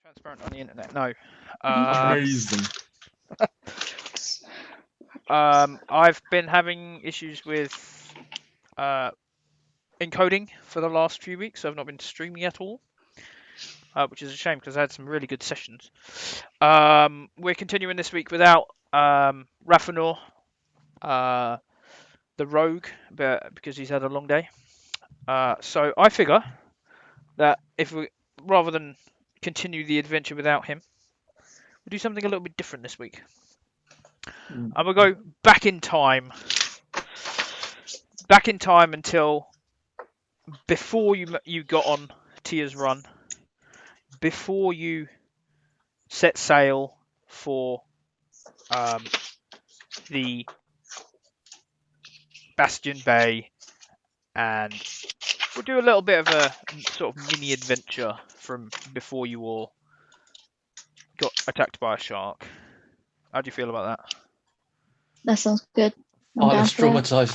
transparent on the internet. No. Amazing. I've been having issues with encoding for the last few weeks. So I've not been streaming at all, which is a shame because I had some really good sessions. We're continuing this week without Rafanor, the rogue, because he's had a long day. So I figure that if we, rather than continue the adventure without him, we'll do something a little bit different this week. And we'll go back in time until before you got on Tia's run, before you set sail for the Bastion Bay, and we'll do a little bit of a sort of mini adventure from before you all got attacked by a shark. How do you feel about that? That sounds good. I was traumatized.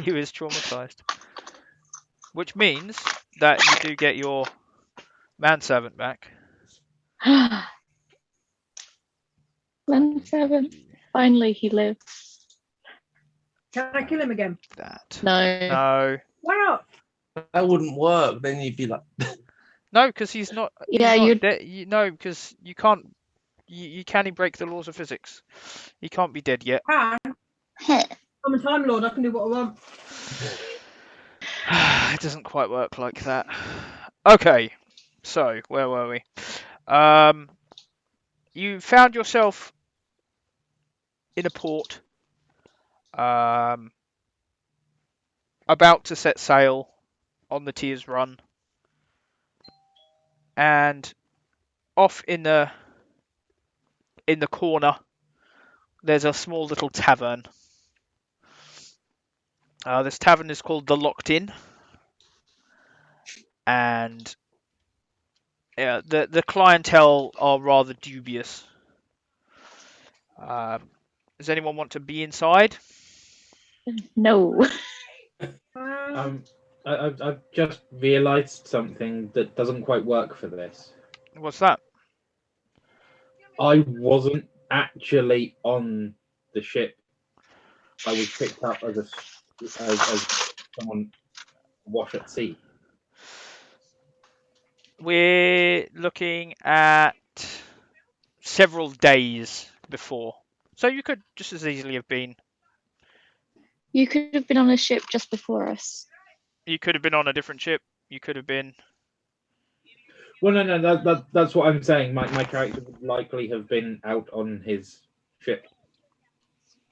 He was traumatized. Which means that you do get your manservant back. Manservant. Finally, he lives. Can I kill him again? That. No. No. Why not? That wouldn't work. Then you'd be like, No, because he's not. Yeah, No, because you can't. You can't break the laws of physics. He can't be dead yet. I'm a Time Lord. I can do what I want. It doesn't quite work like that. Okay, so where were we? You found yourself in a port, about to set sail on the Tia's run, and off in the corner, there's a small little tavern. This tavern is called the Locked Inn, and the clientele are rather dubious. Does anyone want to be inside? No. I've just realised something that doesn't quite work for this. What's that? I wasn't actually on the ship. I was picked up as someone wash at sea. We're looking at several days before. So you could just as easily have been. You could have been on a ship just before us. You could have been on a different ship. You could have been. Well, no, that's what I'm saying. My character would likely have been out on his ship.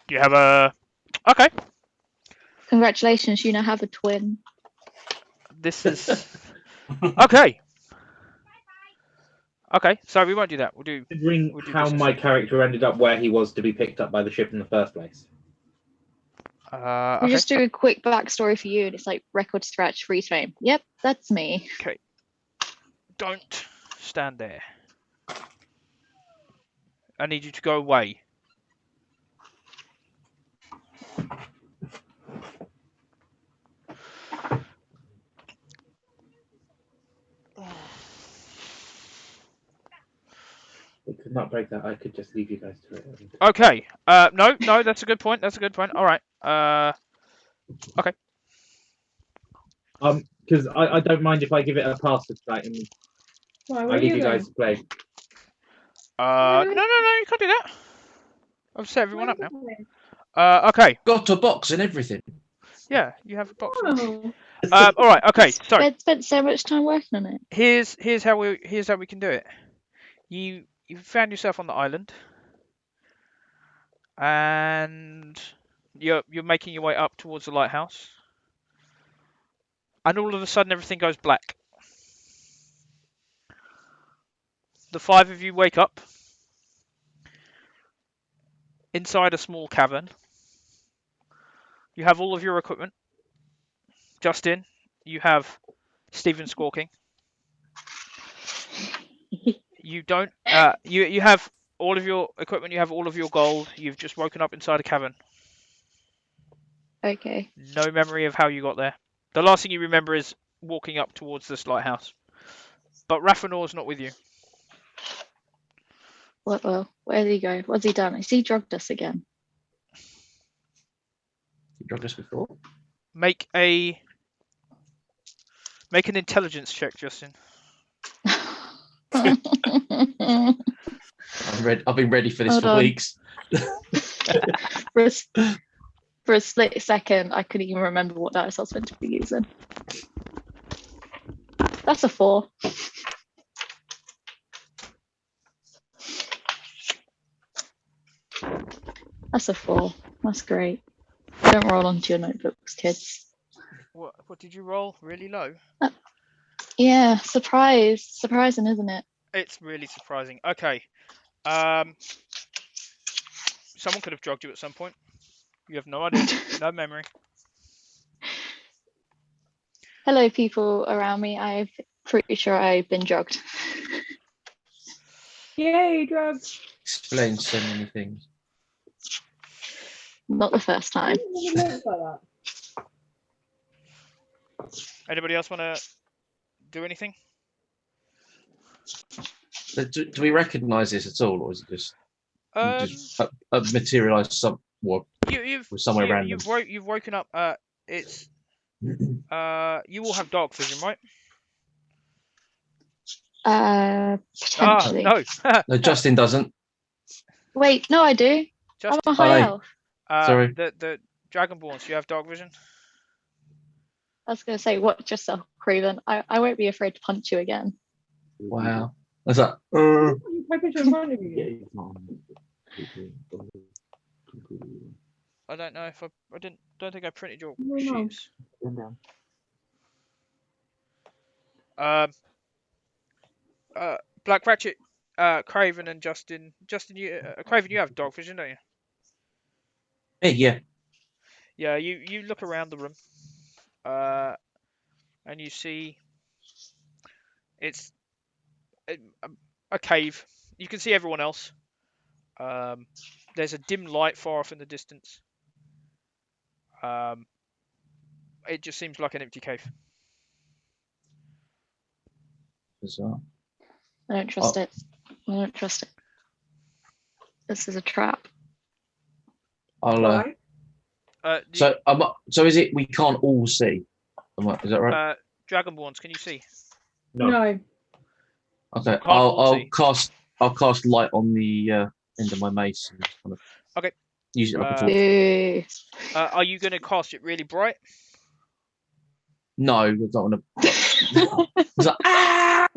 You have a. Okay. Congratulations, you now have a twin. This is. Okay. Okay, so we won't do that. We'll do How business. my character ended up where he was to be picked up by the ship in the first place. We Okay. just do a quick backstory for you, and it's like record scratch, freeze frame. Yep, that's me. Okay. Don't stand there. I need you to go away. We could not break that. I could just leave you guys to it. Okay. No, that's a good point. That's a good point. All right. Okay. Because I don't mind if I give it a pass for tonight and Why, I where are leave you you guys to play. No, you can't do that. I've set everyone up now. Okay. got a box and everything. Yeah, you have a box. Oh. All right. Okay. So Ed spent so much time working on it. here's how we can do it. You found yourself on the island, and you're making your way up towards the lighthouse, and all of a sudden everything goes black. The five of you wake up inside a small cavern. You have all of your equipment. Justin, you have Stephen squawking. You don't. You have all of your equipment. You have all of your gold. You've just woken up inside a cavern. Okay. No memory of how you got there. The last thing you remember is walking up towards this lighthouse. But Raffanor's not with you. Well, where did he go? What's he done? Has he drugged us again? You drugged us before. Make an intelligence check, Justin. I've been ready for this Hold for on. weeks. For a split second, I couldn't even remember what dice I was meant to be using. That's a 4. That's a 4. That's great. Don't roll onto your notebooks, kids. What did you roll? Really low? Yeah, surprising, isn't it? It's really surprising. Okay. Someone could have drugged you at some point. You have no idea. No memory. Hello, people around me. I'm pretty sure I've been drugged. Yay, drugs. Explains so many things. Not the first time. It looks like that. Anybody else want to do anything? Do we recognise this at all, or is it just materialised somewhat You've somewhere random? You've woken up. It's you all have dark vision, right? Potentially. No. No, Justin doesn't. Wait, no, I do. Justin, I'm a high Aye. elf. Sorry. The Dragonborns, you have dark vision. I was going to say, watch yourself, Craven. I won't be afraid to punch you again. Wow. What's that? You take picture in front of you. I don't know if I don't think I printed your No. sheets. Black Ratchet, Craven, and Justin. Justin, Craven, you have dark vision, don't you? Hey, yeah. Yeah, you look around the room, and you see it's a cave. You can see everyone else. There's a dim light far off in the distance. It just seems like an empty cave. Bizarre. I don't trust it. I don't trust it. This is a trap. I'll. Why? So is it? We can't all see. Is that right? Dragonborns, can you see? No. Okay. can't all see. I'll cast light on the end of my mace. And just kind of Okay. Use it like a torch. Boo. Are you going to cast it really bright? No, I don't want to. It's like, ah!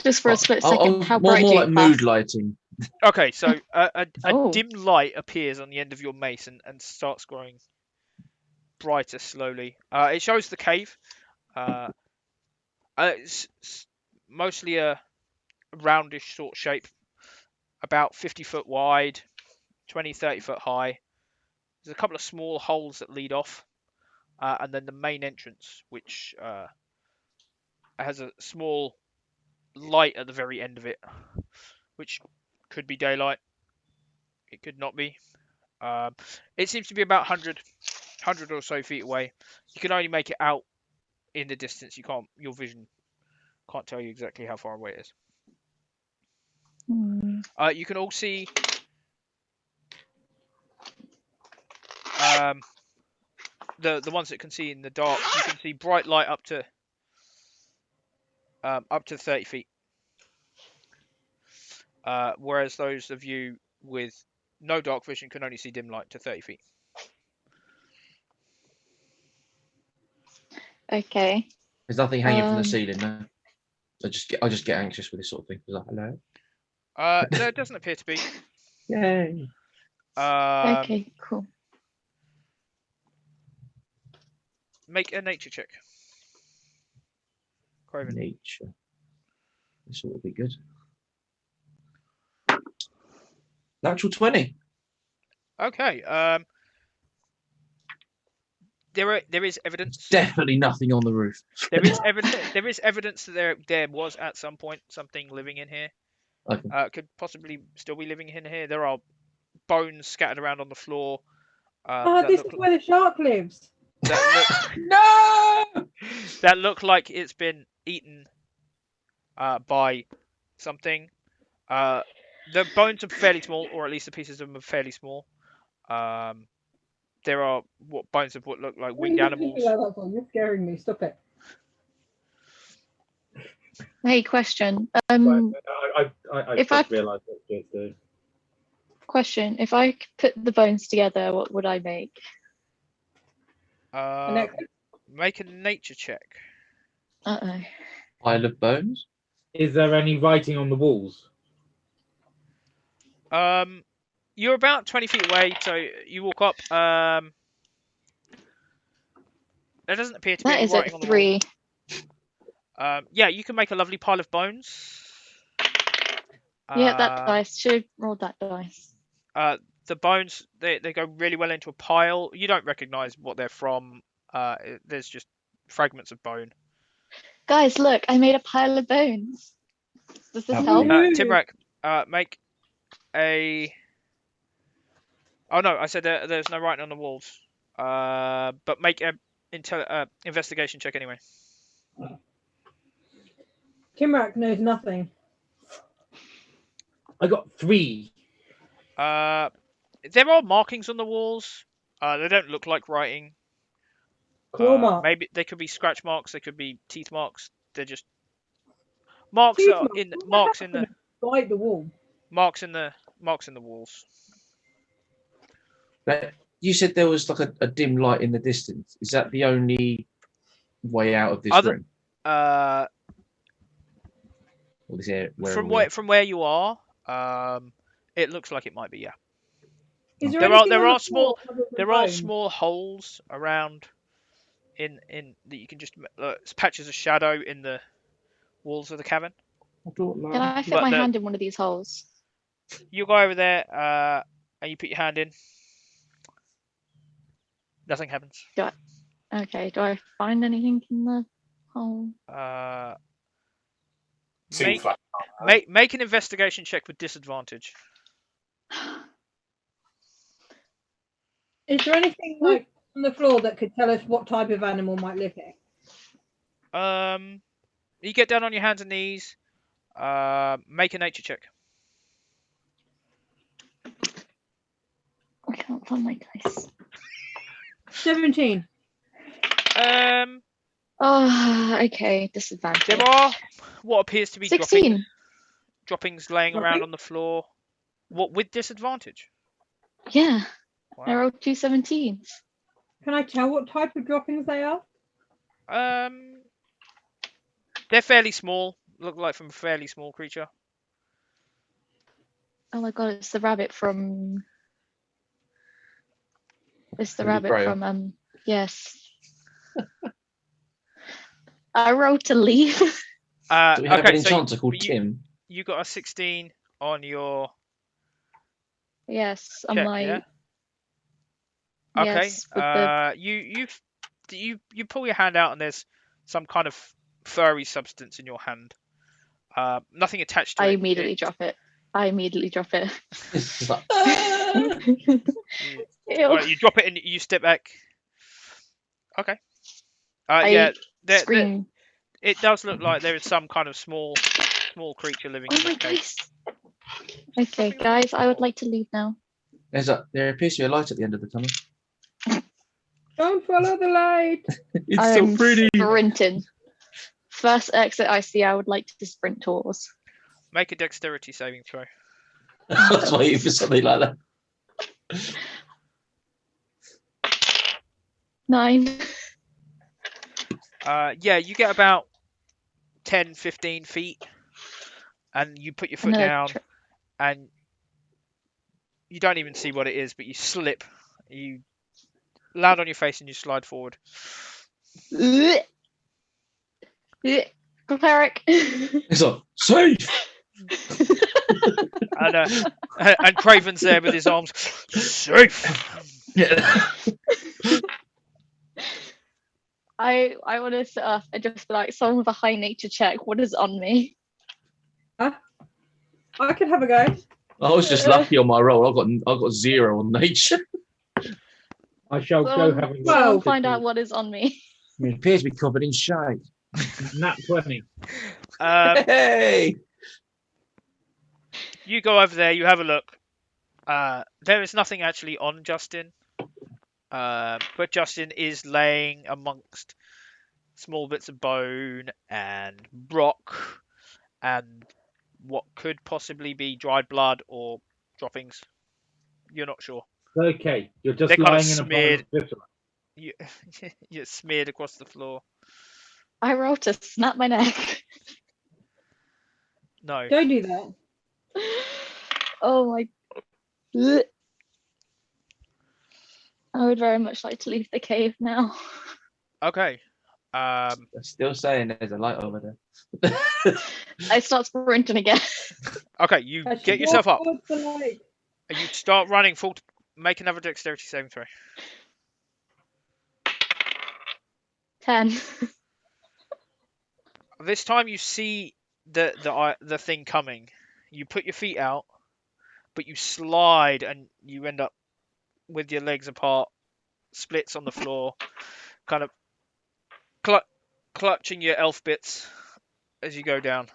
Just for a split second, how more bright do you like mood lighting. Okay, so a Oh. dim light appears on the end of your mace and starts growing brighter slowly. It shows the cave. It's mostly a roundish sort of shape, about 50 foot wide, 20, 30 foot high. There's a couple of small holes that lead off, and then the main entrance, which has a small light at the very end of it, which could be daylight. It could not be. It seems to be about 100 or so feet away. You can only make it out in the distance. Your vision can't tell you exactly how far away it is. You can all see the ones that can see in the dark. You can see bright light up to 30 feet. Whereas those of you with no dark vision can only see dim light to 30 feet. Okay. There's nothing hanging from the ceiling, no. I just get anxious with this sort of thing. Like, hello. No, it doesn't appear to be. Yay. Okay, cool. Make a nature check. Craven. Nature. This will be good. Natural 20. Okay. There is evidence. Definitely nothing on the roof. There is evidence. There is evidence that there was at some point something living in here. Okay. Could possibly still be living in here. There are bones scattered around on the floor. This is where the shark lives. No! that look like it's been eaten by something. The bones are fairly small, or at least the pieces of them are fairly small. There are bones of what look like What are winged you looking animals. like that for? You're scaring me. Stop it. Hey, question. I If just I- realised what it's doing. Question. If I put the bones together, what would I make? Make a nature check. Uh-oh. Pile of bones? Is there any writing on the walls? You're about 20 feet away, so you walk up. There doesn't appear to be That any is writing at on the 3. wall. Yeah, you can make a lovely pile of bones. Yeah, that dice. Should have rolled that dice. The bones, they go really well into a pile. You don't recognize what they're from. There's just fragments of bone. Guys, look, I made a pile of bones. Does this How help? many? Timrak, make a... Oh no, I said there's no writing on the walls. But make a investigation check anyway. Timrak knows nothing. I got 3. There are markings on the walls. They don't look like writing. Claw mark. Maybe they could be scratch marks. They could be teeth marks. They're just marks Teeth are marks? in What marks in the happened? Bite the wall. marks in the walls. You said there was like a dim light in the distance. Is that the only way out of this Other- room? Or this area, From where you are, it looks like it might be, yeah. Is There are- anything there on the are small- floor other than There are bones? small holes around in that you can just patches of shadow in the walls of the cavern. Can I fit But my the- hand in one of these holes? You go over there and you put your hand in. Nothing happens. Okay, do I find anything in the hole? Make an investigation check with disadvantage. Is there anything like on the floor that could tell us what type of animal might live here? You get down on your hands and knees. Make a nature check. I can't find my dice. 17. Oh, okay, disadvantage. There are what appears to be 16. droppings laying around Dropping? on the floor. What with disadvantage? Yeah, I Wow. rolled 2 17s. Can I tell what type of droppings they are? They're fairly small. Look like from a fairly small creature. Oh my god, it's the rabbit from. It's the Holy rabbit Grail. from yes. I rolled to leave. Do we have an Okay, so enchanter called you- Tim? you got a 16 on your Yes, I'm check, like. yeah? Okay. Yes, with the You pull your hand out and there's some kind of furry substance in your hand. Nothing attached to I it. immediately drop it. I immediately drop it. It's like, You, Ew. alright, you drop it and you step back. Okay. I Yeah, Scream. it does look like there is some kind of small creature living Oh in my this cave. dice. Okay, guys, I would like to leave now. there appears to be a light at the end of the tunnel. Don't follow the light. It's I'm so pretty. sprinting. First exit I see, I would like to sprint towards. Make a dexterity saving throw. I was waiting for something like that. 9. Yeah, you get about 10, 15 feet, and you put your foot Another down, and you don't even see what it is, but you slip. You land on your face and you slide forward. Cleric. It's like, safe! And Craven's there with his arms safe. Yeah. I want to sit up and just be like, someone with a high nature check, what is on me? I could have a go. I was just lucky on my roll. I got 0 on nature. I shall go Someone, have a look. someone to find see. out what is on me. It appears to be covered in shade. Nat 20. Hey! You go over there. You have a look. There is nothing actually on Justin, but Justin is laying amongst small bits of bone and rock and what could possibly be dried blood or droppings. You're not sure. Okay, you're just They're kind of lying in a pile smeared. of viscera. You, you're smeared across the floor. I rolled to snap my neck. No. Don't do that. Oh my. Blech. I would very much like to leave the cave now. Okay. I'm still saying there's a light over there. I start sprinting again. Okay. You I should get yourself walk up towards the light. and you start running full. Make another dexterity saving throw. 10. This time you see the thing coming. You put your feet out, but you slide and you end up with your legs apart, splits on the floor, kind of clutching your elf bits as you go down.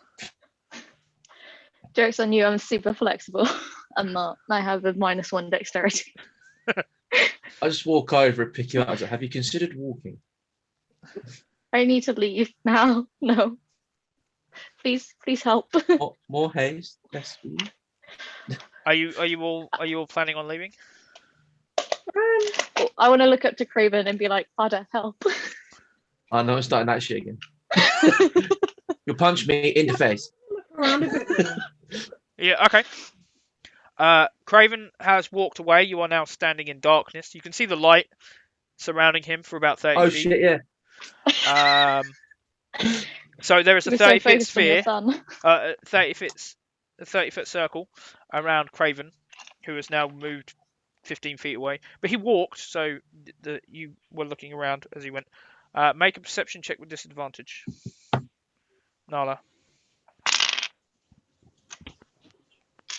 Joke's on you, I'm super flexible. I'm not. I have a -1 dexterity. I just walk over and pick you up. I was like, have you considered walking? I need to leave now. No. Please help. More haste, less speed. Are you all planning on leaving? I want to look up to Craven and be like, Father, help. I know I'm starting that shit again. You'll punch me in the face. Look around a bit. Yeah. Okay. Craven has walked away. You are now standing in darkness. You can see the light surrounding him for about 30 Oh feet. shit, yeah. So there is a We're so 30-foot focused on your sphere, son. 30-foot circle around Craven, who has now moved 15 feet away. But he walked, so you were looking around as he went. Make a perception check with disadvantage. Nala.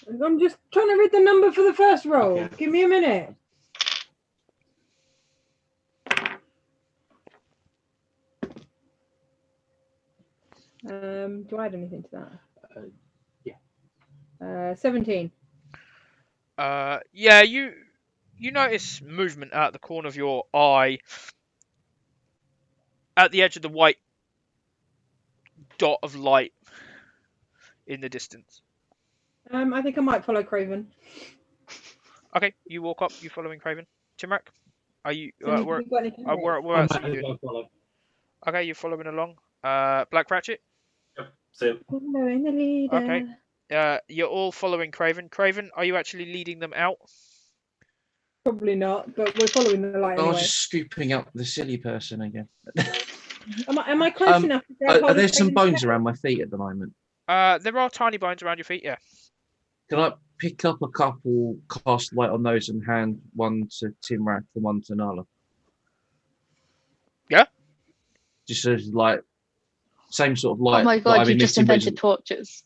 I'm just trying to read the number for the first roll. Okay. Give me a minute. Do I add anything to that? Yeah. 17. Yeah, you notice movement out the corner of your eye at the edge of the white dot of light in the distance. I think I might follow Craven. Okay, you walk up. You following Craven? Timrak, are you? Have Where you got anything else? where I else are might you as doing? well follow. Okay, you're following along. Black Ratchet. So Following the leader. Okay. You're all following Craven. Craven, are you actually leading them out? Probably not, but we're following the light I was anyway. just scooping up the silly person again. Am I close enough to grab hold Are of there some Craven's bones tail? around my feet at the moment? There are tiny bones around your feet. Yeah. Can I pick up a couple, cast light on those, and hand one to Timrak and one to Nala? Yeah. Just as like same sort of Oh light. my that I've god, you been just missing, but invented torches.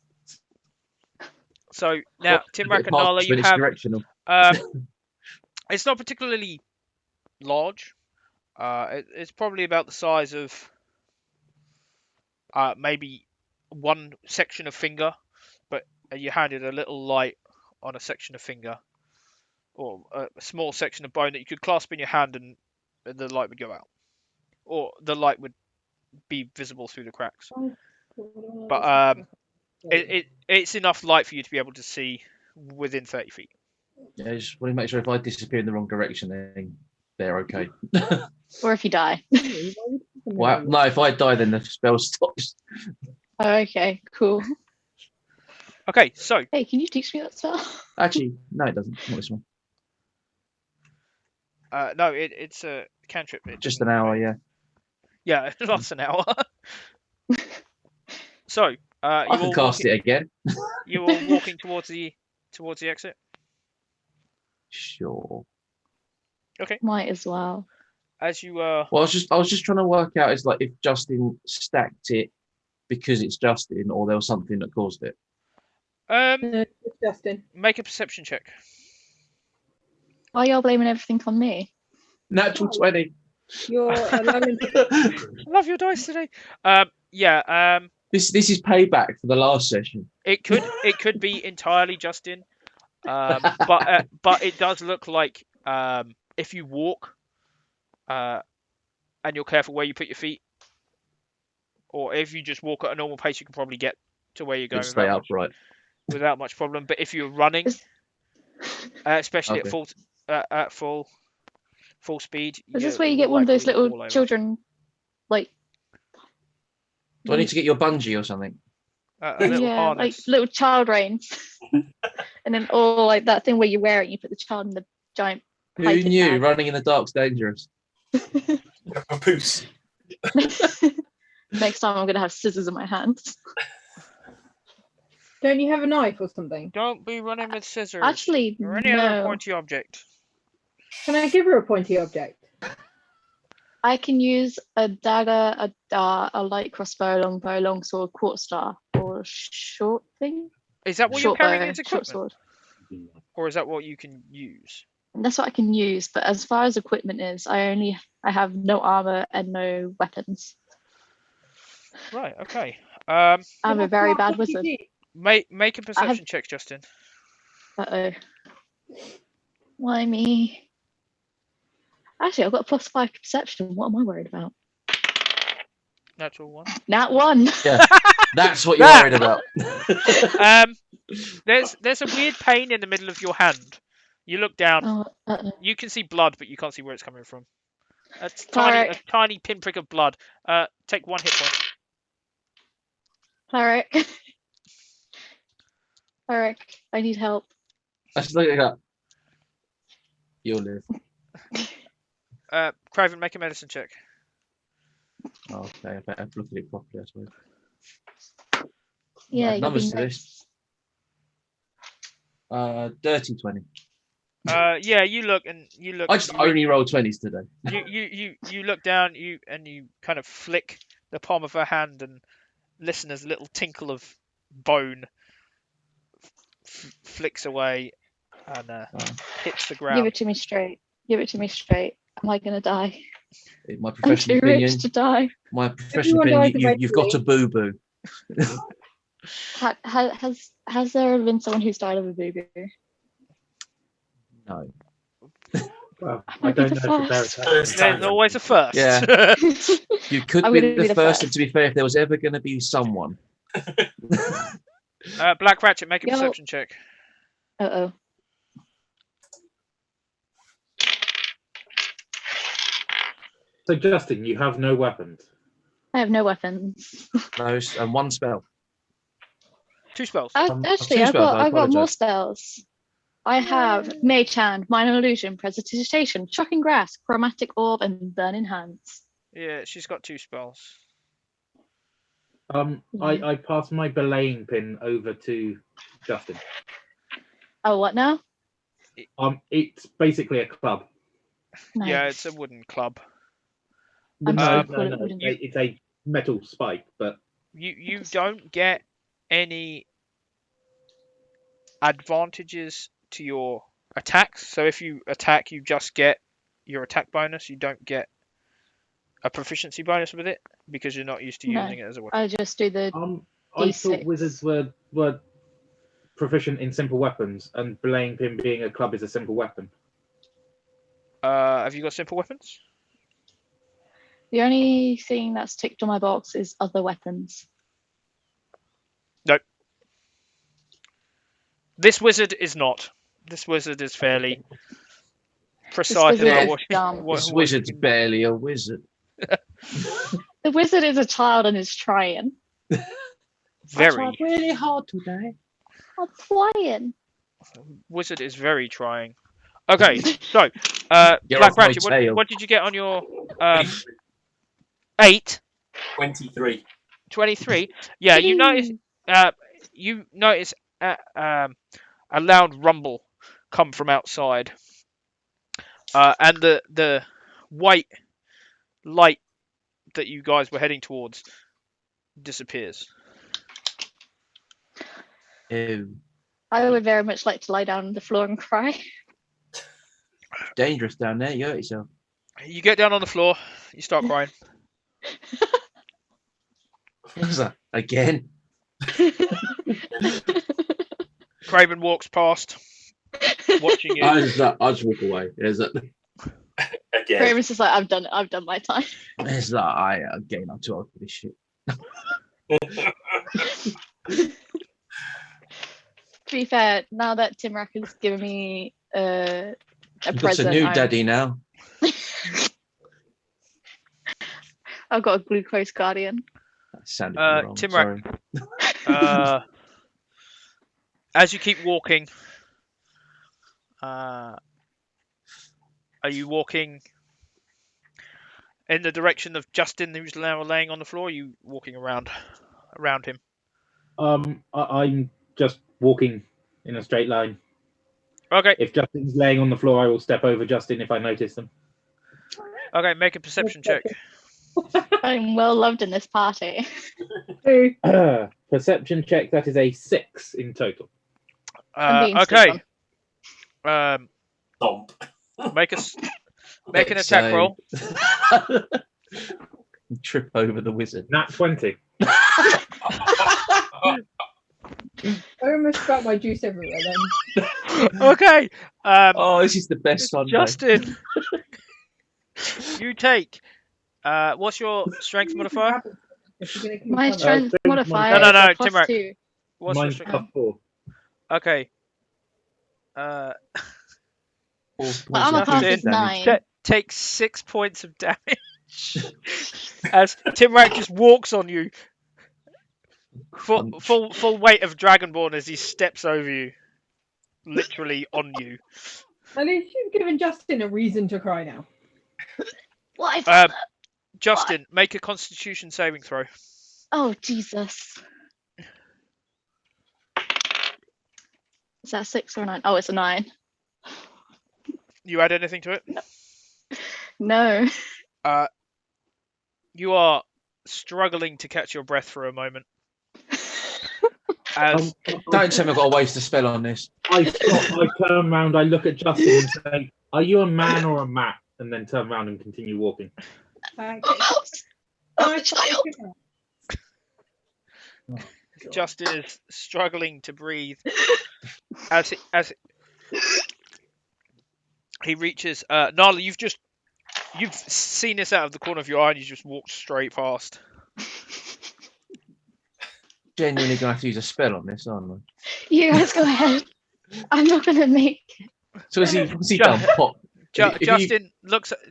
So now, Timrak and Nala, you but it's have. directional. It's not particularly large. It's probably about the size of maybe one section of finger, but you handed a little light on a section of finger, or a small section of bone that you could clasp in your hand, and the light would go out, or the light would be visible through the cracks. But it's enough light for you to be able to see within 30 feet. Yeah, I just want to make sure if I disappear in the wrong direction, then they're okay. Or if you die. Well, no, if I die, then the spell stops. Oh, okay, cool. Okay, so Hey, can you teach me that spell? Actually, no, it doesn't. Not this one. no, it's a cantrip. Just an hour, yeah. Yeah, it lasts an hour. So, I can cast it again. You all walking towards the exit. Sure. Okay. Might as well. As you Well, I was just trying to work out is like if Justin stacked it because it's Justin, or there was something that caused it. It's Justin. Make a perception check. Why are y'all blaming everything on me? Natural 20. You're allowing I love your dice today. Yeah. This is payback for the last session. It could be entirely Justin. But it does look like if you walk, and you're careful where you put your feet, or if you just walk at a normal pace, you can probably get to where you're going Stay upright. without much problem. But if you're running, especially Okay. at full speed, Is this you're where you get one of those likely to fall little over. children, like? Do I need to get your bungee or something? A little Yeah, like harness. little child reins, and then like that thing where you wear it, and you put the child in the giant. Who hiking knew bag. running in the dark's dangerous? Papoose. Next time I'm gonna have scissors in my hands. Don't you have a knife or something? Don't be running with scissors Actually, or any other no. pointy object. Can I give her a pointy object? I can use a dagger, a light crossbow, longbow, longsword, quarterstaff, or a short thing. Is that what you're Short carrying bow, as short equipment, sword. or is that what you can use? And that's what I can use. But as far as equipment is, I have no armor and no weapons. Right. Okay. I'm Can I a very mark bad what you wizard. did? Make a perception check, Justin. Uh-oh. Why me? Actually, I've got a +5 to perception. What am I worried about? Natural one. Nat 1. Yeah, that's what you're worried about. There's a weird pain in the middle of your hand. You look down. Oh, uh-oh. You can see blood, but you can't see where it's coming from. A Cleric. tiny pinprick of blood. Take 1 hit point. Cleric. Cleric, I need help. Let's look at that. You'll live. Craven, make a medicine check. Oh, okay, I better look at it properly, I suppose. Yeah, you're numbers being to nice. this. Dirty 20. Yeah, you look. I just only roll 20s today. You look down. You kind of flick the palm of her hand and listen as a little tinkle of bone flicks away and hits the ground. Give it to me straight. Give it to me straight. Am I gonna die? In my I'm professional too opinion, rich to die. Everyone you've got a boo-boo. Has there been someone who's died of a boo-boo? No. Well, I'm I gonna don't be know the if there's first. There's always a first. Yeah. You could I'm be gonna be the the first, and first. to be fair, if there was ever going to be someone. Black Ratchet, make a Yo. perception check. Uh-oh. So, Justin, you have no weapons. I have no weapons. No, and one spell. 2 spells. Actually, two I've spells, I got more apologise. spells. I have Mage Hand, Minor Illusion, Prestidigitation, Shocking Grass, Chromatic Orb, and Burning Hands. Yeah, she's got 2 spells. I pass my belaying pin over to Justin. Oh, what now? It's basically a club. Nice. Yeah, it's a wooden club. I'm No, so no, cool at no, wooden. it's a metal spike, but You don't get any advantages to your attacks. So if you attack, you just get your attack bonus. You don't get a proficiency bonus with it because you're not used to No. using it as a weapon. I just do the I thought D6. wizards were proficient in simple weapons, and belaying pin being a club is a simple weapon. Have you got simple weapons? The only thing that's ticked on my box is other weapons. Nope. This wizard is not. This wizard is fairly precise wizard about is what, dumb. This wizard's barely a wizard. The wizard is a child and is trying. I very. tried really hard today. I'm trying. Wizard is very trying. Okay, so Get Black off my Ratchet, tail. what did you get on your 8? 23. 23. Yeah, you notice. You notice a loud rumble come from outside, and the white light that you guys were heading towards disappears. Ew. I would very much like to lie down on the floor and cry. Dangerous down there. You hurt yourself. You get down on the floor. You start crying. What was that? Again? Craven walks past, watching you. I just walk away. Again. Raven's just like, I've done my time. It's like, I'm too old for this shit. To be fair, now that Timrak has given me a You've got present, a new I'm- daddy now. I've got a glucose guardian. That sounded wrong. Timrak. Sorry. As you keep walking, are you walking in the direction of Justin, who's now laying on the floor? Or are you walking around him? I'm just walking in a straight line. Okay. If Justin's laying on the floor, I will step over Justin if I notice them. Okay, make a perception check. I'm well loved in this party. Two. Perception check, that is a 6 in total. I'm being Okay. stubborn. Stomp. Make an attack roll. Trip over the wizard. Nat 20. I almost spat my juice everywhere then. Okay. Oh, this is the best Sunday. Justin, you take. What's your strength modifier? If you're gonna keep My on- strength strength modifier No, is a Timrak. +2. What's your Mine's strength? +4. Okay. My armor class is Justin. 9. Take 6 points of damage as Timrak just walks on you. Full weight of Dragonborn as he steps over you, literally on you. At least you've given Justin a reason to cry now. What? Justin, make a Constitution saving throw. Oh, Jesus. Is that 6 or 9? Oh, it's a 9. You add anything to it? No. You are struggling to catch your breath for a moment. As Don't tell me I've got to waste a spell on this. I stop, I turn around, I look at Justin and say, "Are you a man or a mat?" And then turn around and continue walking. I'm a child. Justin is struggling to breathe as he reaches. Nala, you've seen this out of the corner of your eye, and you just walked straight past. Genuinely going to have to use a spell on this, aren't I? You guys go ahead. I'm not going to make it. So what's he done? Pop. If you-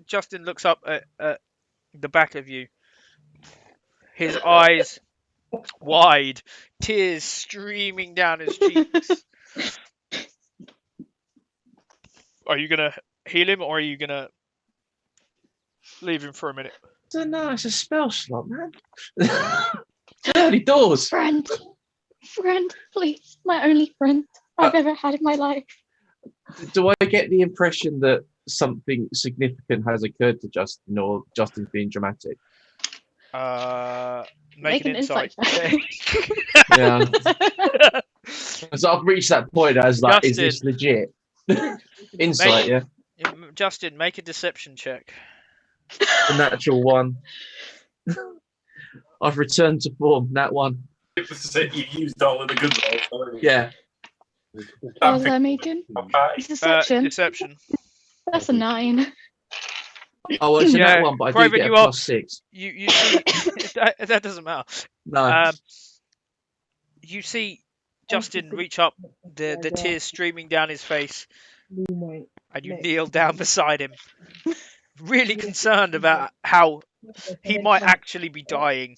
Justin looks up at the back of you. His eyes wide, tears streaming down his cheeks. Are you gonna heal him, or are you gonna leave him for a minute? No, it's a spell slot, man. It's early doors. Friend, please. My only friend I've ever had in my life. Do I get the impression that something significant has occurred to Justin, or Justin's being dramatic? Make an insight check. check. Yeah. So I've reached that point as like, is this Justin. legit? Insight, yeah. Justin, make a deception check. The natural one. I've returned to form. That one. You used all of the good rolls already. Yeah. What was I making? Okay. Deception. Deception. That's a 9. Oh, well, it's a Yeah, nat one, but I do Craven, get a you are- +6. You see that doesn't matter. No. You see Justin reach up, the tears streaming down his face, and you Nick. kneel down beside him, really concerned about how he might actually be dying.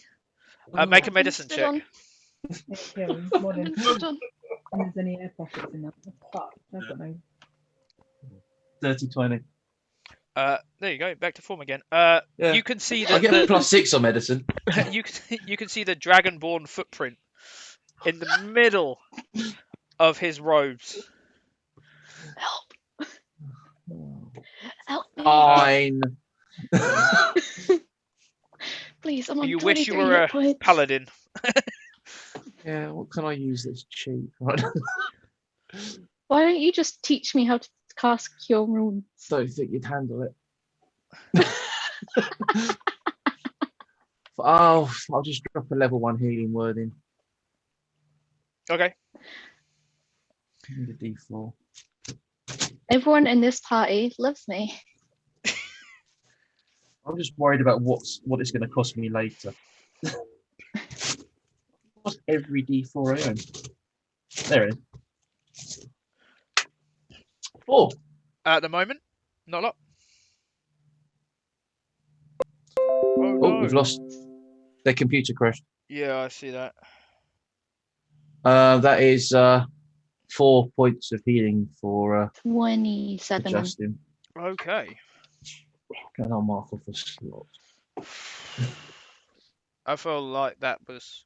Make a medicine Stood check. on. Modern. Stood on. And there's any air pockets in that. Fuck, I've got no. 30-20. There you go, back to form again. Yeah. You can see I get a +6 on medicine. you can see the dragonborn footprint in the middle of his robes. Help. Help me. Fine. Please, I'm on You wish you 23 were hit a points. paladin. Yeah, what can I use that's cheap? Why don't you just teach me how to cast Cure Wounds? Don't think you'd handle it. Oh, I'll just drop a level 1 healing word in. Okay. The D4. Everyone in this party loves me. I'm just worried about what it's going to cost me later. What's every D4 I own? There it is. 4. At the moment, not a lot. Oh, Oh, we've lost. Their computer crashed. Yeah, I see that. That is 4 points of healing for 27. Justin. Okay. And I'll mark off the slot. I feel like that was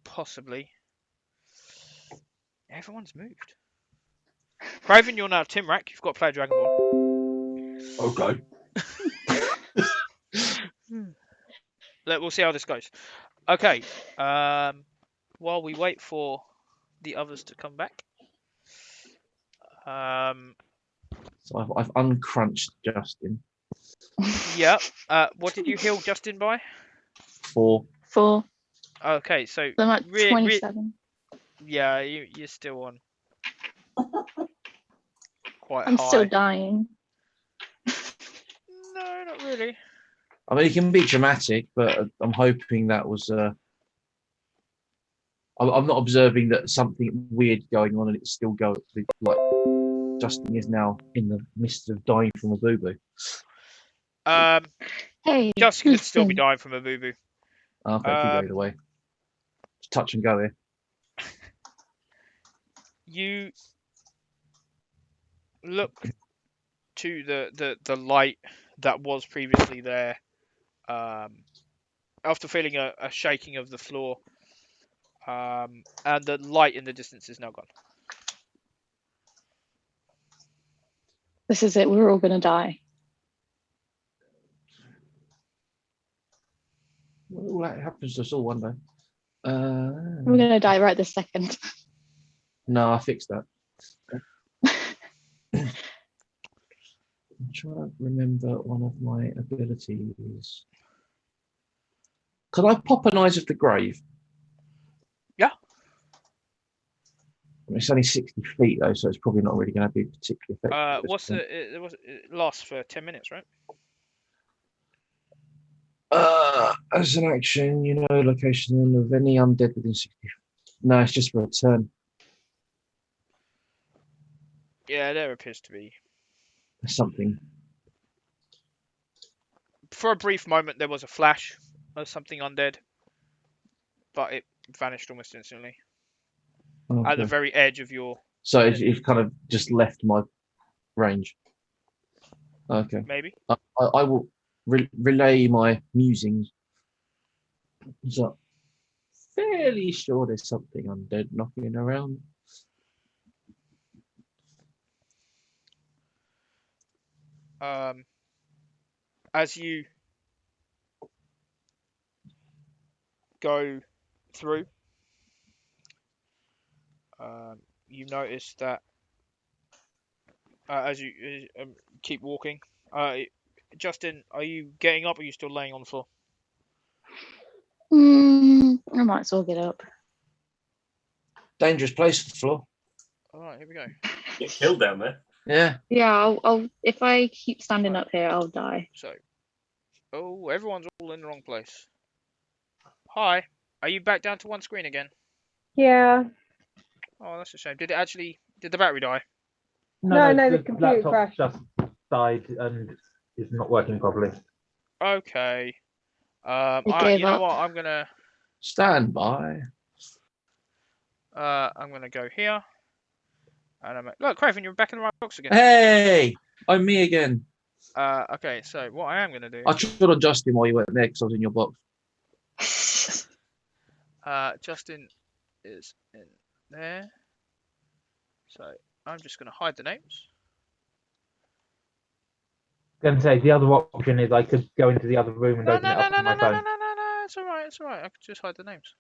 possibly. Everyone's moved. Craven, you're now Timrak. You've got to play Dragonborn. Okay. We'll see how this goes. Okay. While we wait for the others to come back. So I've uncrunched Justin. Yeah. What did you heal Justin by? 4. 4. Okay, so So I'm at 27. yeah, you're still on quite I'm high. still dying. No, not really. I mean, it can be dramatic, but I'm hoping that was. I'm not observing that something weird going on, and it's still going. Like Justin is now in the midst of dying from a boo-boo. Hey, Justin could who's still be been- dying from a boo-boo. Okay, could go either way. Just touch and go here. You look to the light that was previously there. After feeling a shaking of the floor, and the light in the distance is now gone. This is it. We're all going to die. Well, that happens to us all one day. We're going to die right this second. No, I fixed that. I'm trying to remember one of my abilities. Could I pop an Eyes of the Grave? Yeah. I mean, it's only 60 feet though, so it's probably not really going to be particularly effective. It lasts for 10 minutes, right? As an action, location of any undead within 60. No, it's just for a turn. Yeah, there appears to be. Something. For a brief moment, there was a flash of something undead, but it vanished almost instantly Okay. at the very edge of your. So it's kind of just left my range. Okay. Maybe. I will relay my musings. So, fairly sure there's something undead knocking around. As you go through, you notice that as you keep walking, Justin, are you getting up or are you still laying on the floor? I might as well get up. Dangerous place for the floor. All right, here we go. Get killed down there. Yeah. Yeah, I'll if I keep standing up here, I'll die. So, everyone's all in the wrong place. Hi, are you back down to one screen again? Yeah. Oh, that's a shame. Did the battery die? No, the computer laptop crashed. just died and is not working properly. Okay. gave you know up. what? I'm gonna go here. And look, Craven, you're back in the right box again. Hey, I'm me again. Okay, so what I am gonna do. I tried on Justin while you went there because I was in your box. Justin is in there. So I'm just gonna hide the names. Going to say the other option is I could go into the other room and No, open it up on my phone. It's alright. I could just hide the names.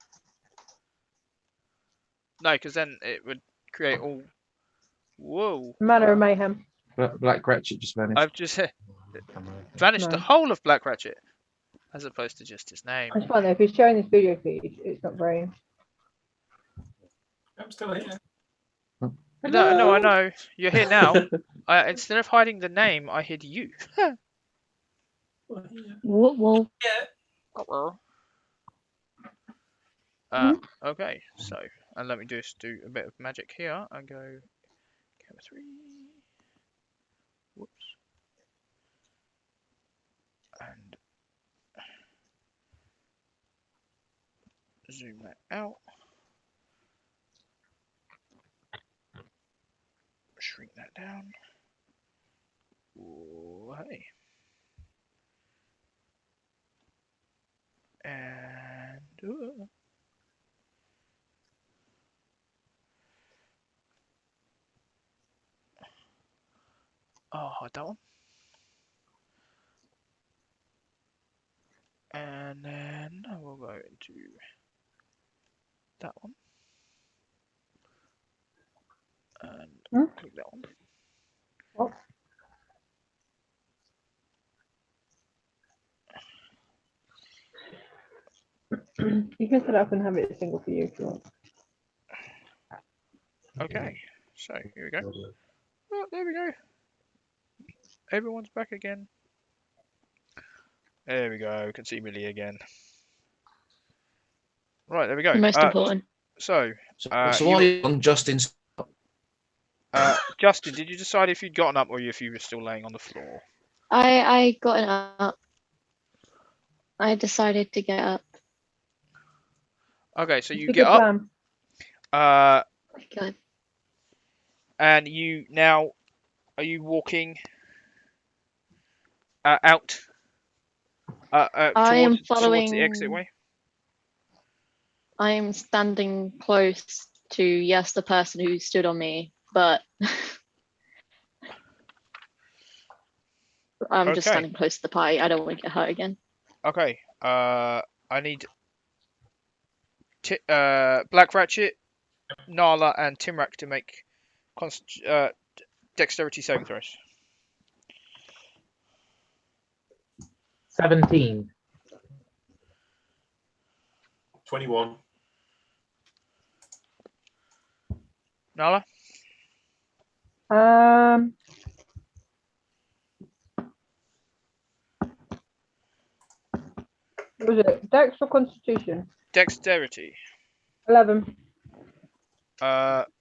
No, because then it would create all. Whoa. Manner of mayhem. Black Cratchit just vanished. I've just vanished the No. whole of Black Ratchet, as opposed to just his name. I just wonder if he's showing this video feed, it's not very. I'm still here. No, I know. You're here now. Instead of hiding the name, I hid you. Well, Okay, so, and let me just do a bit of magic here and go camera 3. Whoops. And zoom that out. Shrink that down. Ooh, hey. And hide that one. And then I will go into that one. And click that one. Oh. You can set it up and have it single for you if you want. Okay, so here we go. Oh, there we go. Everyone's back again. There we go. Can see Millie again. Right, there we go. the most important. So, So you- while you're on Justin's, Justin, did you decide if you'd gotten up or if you were still laying on the floor? I got it up. I decided to get up. Okay, so you It's a get good up. plan. Good. And you now are you walking out I am towards the following. exit way? I am standing close to the person who stood on me, but I'm just Okay. standing close to the party. I don't want to get hurt again. Okay. I need Black Ratchet, Nala, and Timrak to make dexterity saving throws. 17. 21. Nala? What was it? Dex or Constitution? Dexterity. 11.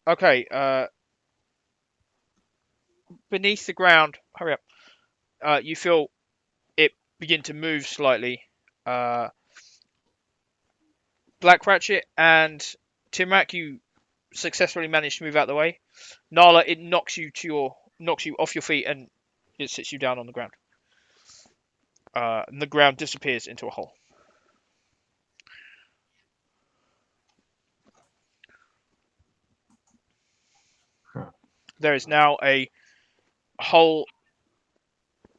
Okay. Beneath the ground, hurry up. You feel it begin to move slightly. Black Ratchet and Timrak, you successfully managed to move out of the way. Nala, it knocks you off your feet and it sits you down on the ground. And the ground disappears into a hole. There is now a hole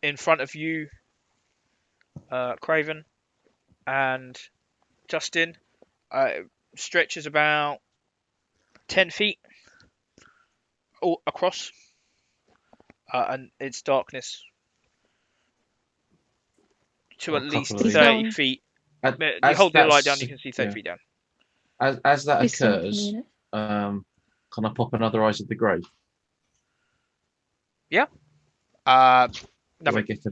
in front of you, Craven, and Justin. It stretches about 10 feet all across, and it's darkness to at A least couple of 30 these. feet. as, You as hold the light that's- down, you can see 30 yeah. feet down. as that Please stay with me a occurs, minute. can I pop another Eyes of the Grave? Do I Nothing. get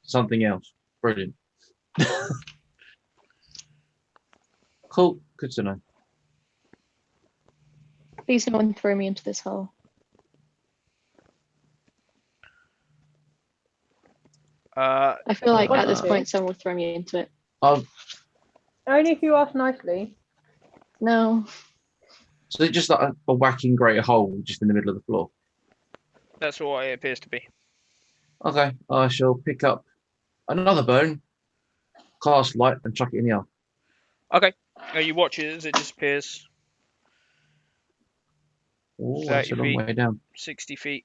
something else? Brilliant. Cool. Good to know. Please no one throw me into this hole. I feel like at this Uh, point someone will throw me into it. Oh, Only if you ask nicely. No. so it's just like a whacking great hole just in the middle of the floor. That's what it appears to be. Okay, I shall pick up another bone, cast light, and chuck it in the air. Okay. You watch it as it disappears. Oh, that's a 30 long feet. way down. 60 feet.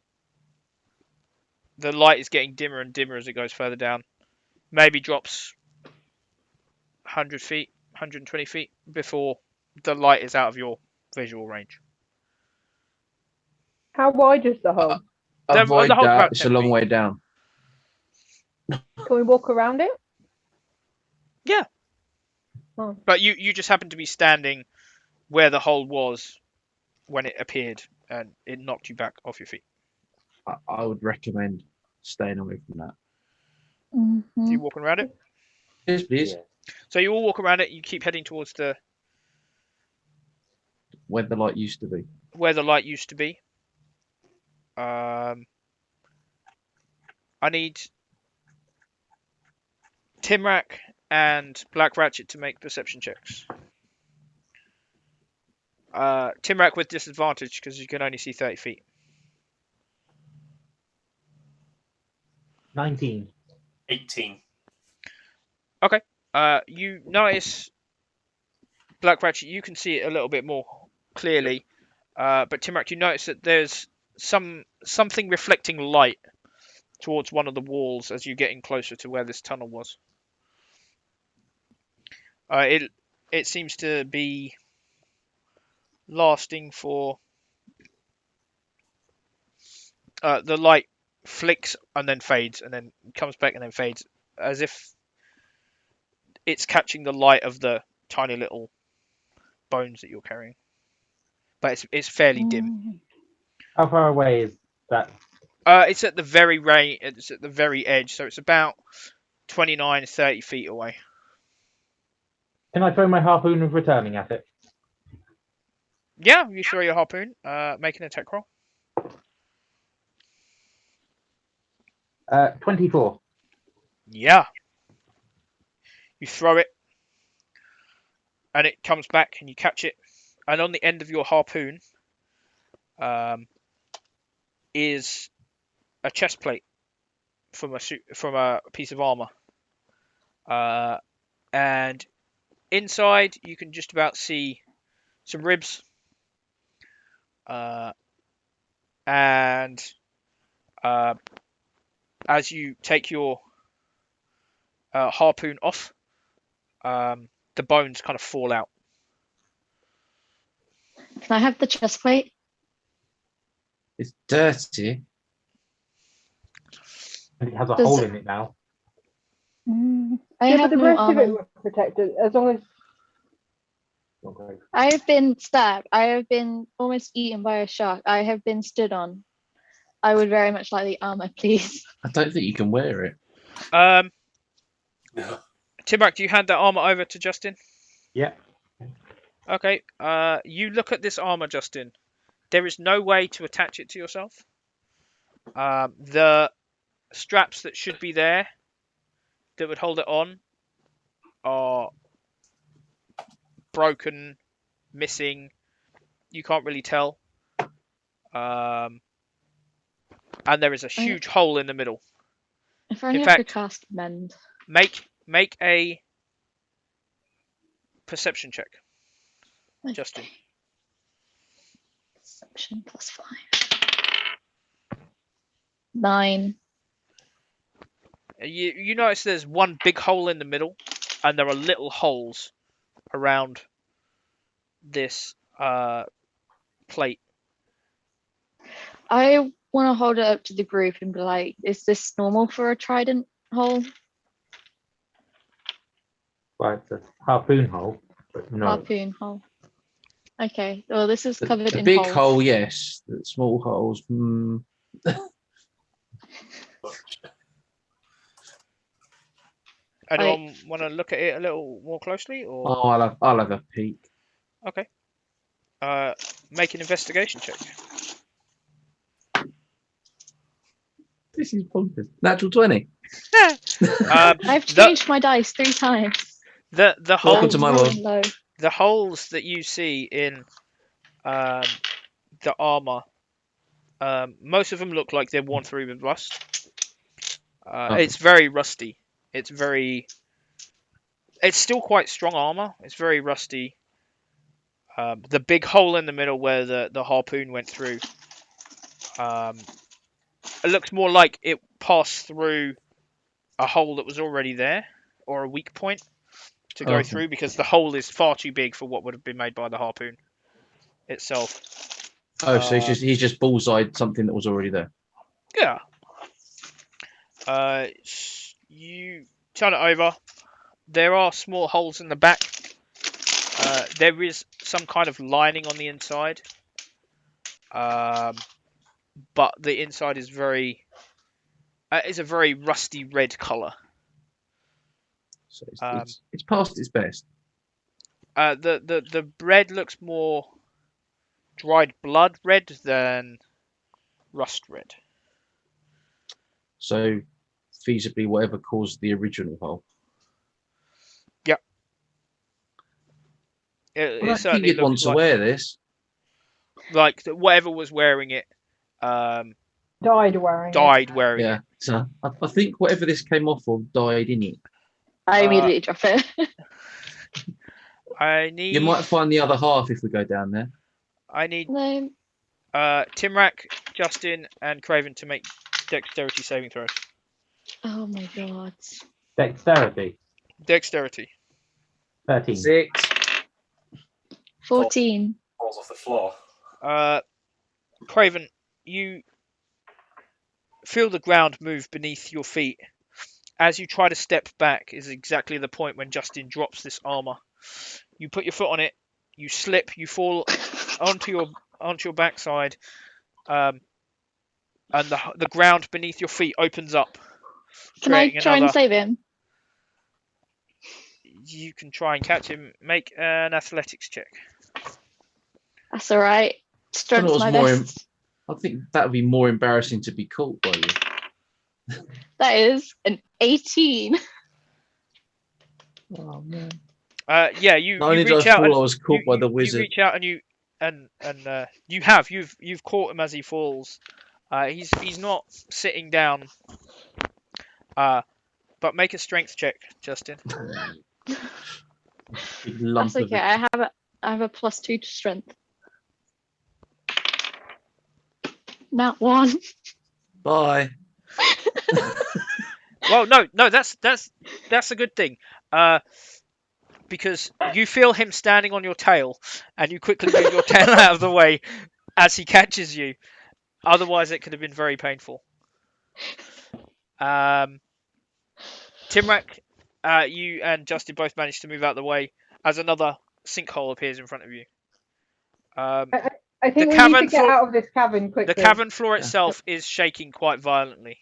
The light is getting dimmer and dimmer as it goes further down. Maybe drops 100 feet, 120 feet before the light is out of your visual range. How wide is the hole? avoid the hole's that. about It's a 10 long feet. way down. Can we walk around it? Yeah. Oh. But you just happen to be standing where the hole was when it appeared, and it knocked you back off your feet. I would recommend staying away from that. So you're walking around it. Yes, please. Yeah. So you all walk around it. You keep heading towards Where the light used to be. where the light used to be. I need Timrak and Black Ratchet to make perception checks. Timrak with disadvantage because you can only see 30 feet. 19. 18. You notice Black Ratchet. You can see it a little bit more clearly, but Timrak, you notice that there's something reflecting light towards one of the walls as you're getting closer to where this tunnel was. It seems to be lasting for the light flicks and then fades and then comes back and then fades, as if it's catching the light of the tiny little bones that you're carrying, but it's fairly dim. How far away is that? It's at the very edge, so it's about 29, 30 feet away. Can I throw my harpoon of returning at it? Yeah, you throw your harpoon, make an attack roll. 24. Yeah. You throw it, and it comes back, and you catch it. And on the end of your harpoon is a chest plate from a piece of armor. And inside, you can just about see some ribs. And as you take your harpoon off, the bones kind of fall out. Can I have the chest plate? It's dirty. And it has a Does hole it- in it now. I Yeah, have but the no rest of it armor. was protected as long as. Okay. I have been stabbed. I have been almost eaten by a shark. I have been stood on. I would very much like the armor, please. I don't think you can wear it. No. Timrak, do you hand that armor over to Justin? Yeah. Okay. You look at this armor, Justin. There is no way to attach it to yourself. The straps that should be there that would hold it on are broken, missing. You can't really tell. And there is a huge hole in the middle. If only In I could fact- cast mend. Make a perception check, Justin. Perception +5. 9. You notice there's one big hole in the middle, and there are little holes around this plate. I want to hold it up to the group and be like, is this normal for a trident hole? Well, it's a harpoon hole, but no. Harpoon hole. Okay, well, this is covered The in big holes. hole, yes. The small holes. Anyone want to look at it a little more closely, or Oh, I'll have a peek. okay? Make an investigation check. This is bonkers. Natural 20. I've changed my dice 3 times. The Welcome to holes my Rolling world. low. the holes that you see in the armor, most of them look like they're worn through with rust. It's very rusty. It's still quite strong armor. It's very rusty. The big hole in the middle where the harpoon went through, it looks more like it passed through a hole that was already there, or a weak point to go Okay. through, because the hole is far too big for what would have been made by the harpoon itself. Oh, so he's just bullseyed something that was already there. Yeah. You turn it over. There are small holes in the back. There is some kind of lining on the inside. But the inside is is a very rusty red colour. So it's past its best. The red looks more dried blood red than rust red. So feasibly, whatever caused the original hole. Yep. I It don't think certainly you'd want looks to like wear this. whatever was wearing it Died wearing it. died wearing Yeah. it. So I think whatever this came off of died in it. I immediately drop it. I need You might find the other half if we go down there. I need No. Timrak, Justin, and Craven to make dexterity saving throws. Oh my god. Dexterity. Dexterity. 13. 6. 14. Falls off the floor. Craven, you feel the ground move beneath your feet. As you try to step back is exactly the point when Justin drops this armor. You put your foot on it, you slip, you fall onto your backside, and the ground beneath your feet opens up. Can I creating try and another- save him? You can try and catch him. Make an athletics check. That's all right. Strength's was my more best. I think that would be more embarrassing to be caught by you. That is an 18. Oh man! Yeah, you Not only did reach I out fall, and I was caught by the you wizard. reach out and you've caught him as he falls. He's not sitting down. But make a strength check, Justin. Big lump That's of okay. it. I have a +2 to strength. Not 1. Bye. Well, no, that's a good thing. Because you feel him standing on your tail, and you quickly move your tail out of the way as he catches you. Otherwise, it could have been very painful. Timrak, you and Justin both managed to move out of the way as another sinkhole appears in front of you. I think The we cavern need to get floor- out of this cavern quickly. The cavern floor Yeah. itself is shaking quite violently.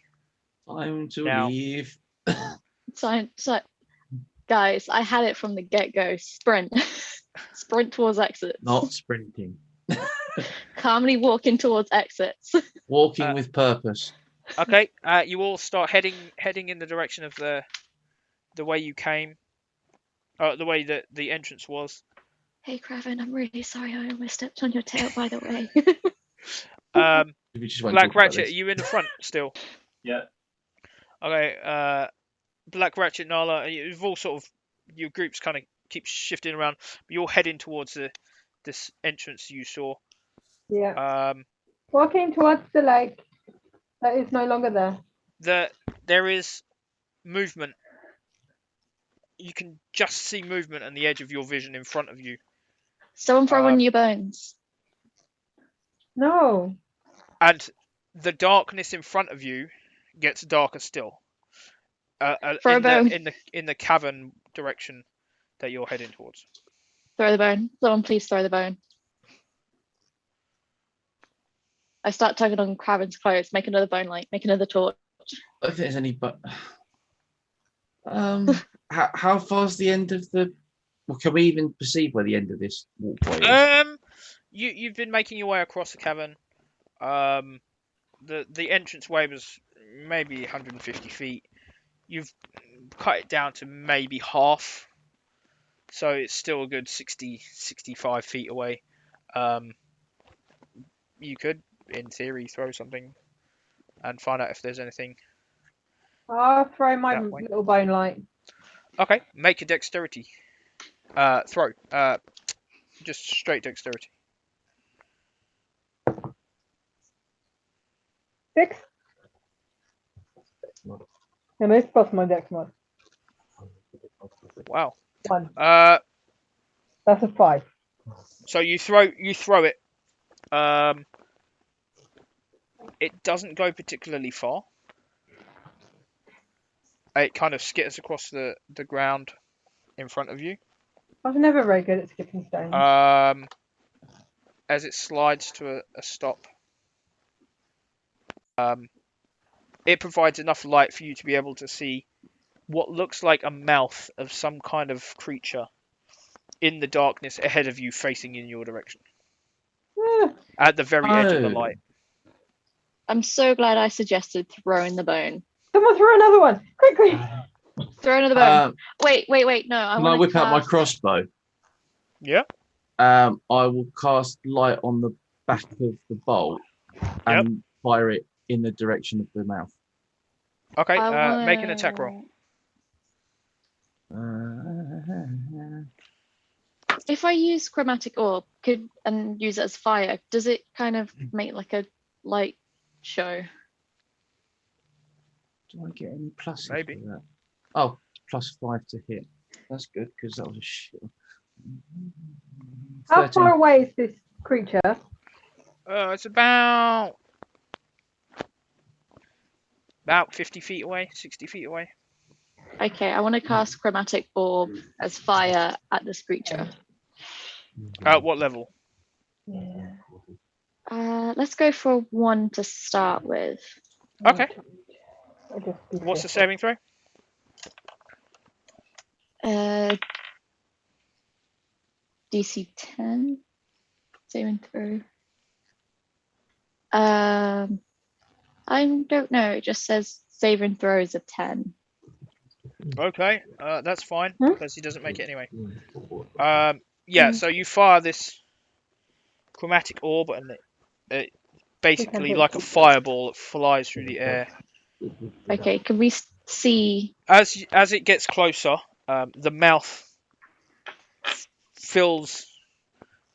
Time to Now- leave. So, guys, I had it from the get-go. Sprint. Sprint towards exits. Not sprinting. Calmly walking towards exits. Walking with purpose. Okay, you all start heading in the direction of the way you came, the way that the entrance was. Hey, Craven, I'm really sorry I almost stepped on your tail, by the way. We just won't Black talk about Ratchet, are this. you in the front still? Yeah. Okay, Black Ratchet, Nala, you've all sort of, your groups kind of keep shifting around, but you're heading towards this entrance you saw. Yeah. Walking towards the lake that is no longer there. There is movement. You can just see movement on the edge of your vision in front of you. Someone throw in your bones. No. And the darkness in front of you gets darker still. Throw a bone. In the cavern direction that you're heading towards. Throw the bone. Someone please throw the bone. I start tugging on Craven's clothes. Make another bone light. Make another torch. I don't think there's any but. How far's the end of the? Well, can we even perceive where the end of this walkway is? You've been making your way across the cavern. The entranceway was maybe 150 feet. You've cut it down to maybe half, so it's still a good 65 feet away. You could, in theory, throw something and find out if there's anything. I'll throw my That way. little bone light. Okay, make a dexterity throw. Just straight dexterity. 6. And this plus my dex mod. Wow. 1. That's a 5. So you throw it. It doesn't go particularly far. It kind of skitters across the ground in front of you. I was never very good at skipping stones. As it slides to a stop. It provides enough light for you to be able to see what looks like a mouth of some kind of creature in the darkness ahead of you, facing in your direction. At the very edge of the light. I'm so glad I suggested throwing the bone. Someone throw another one. Quick, quick. Throw another bone. Wait. No, I Can I want to whip out my cast... crossbow? Yeah. I will cast light on the back of the bolt and fire it in the direction of the mouth. Okay, make an attack roll. If I use chromatic orb and use it as fire, does it kind of make like a light show? Do I get any pluses Maybe. for that? Oh, +5 to hit. That's good because that was a shit. How 13. far away is this creature? It's about 50 feet away, 60 feet away. Okay, I want to cast chromatic orb as fire at this creature. At what level? Yeah. Let's go for 1 to start with. Okay. What's the saving throw? DC 10 saving throw. I don't know. It just says saving throws of 10. Okay, that's fine because he doesn't make it anyway. Hmm. So you fire this chromatic orb and it basically like a fireball that flies through the air. Okay, can we see? As it gets closer, the mouth fills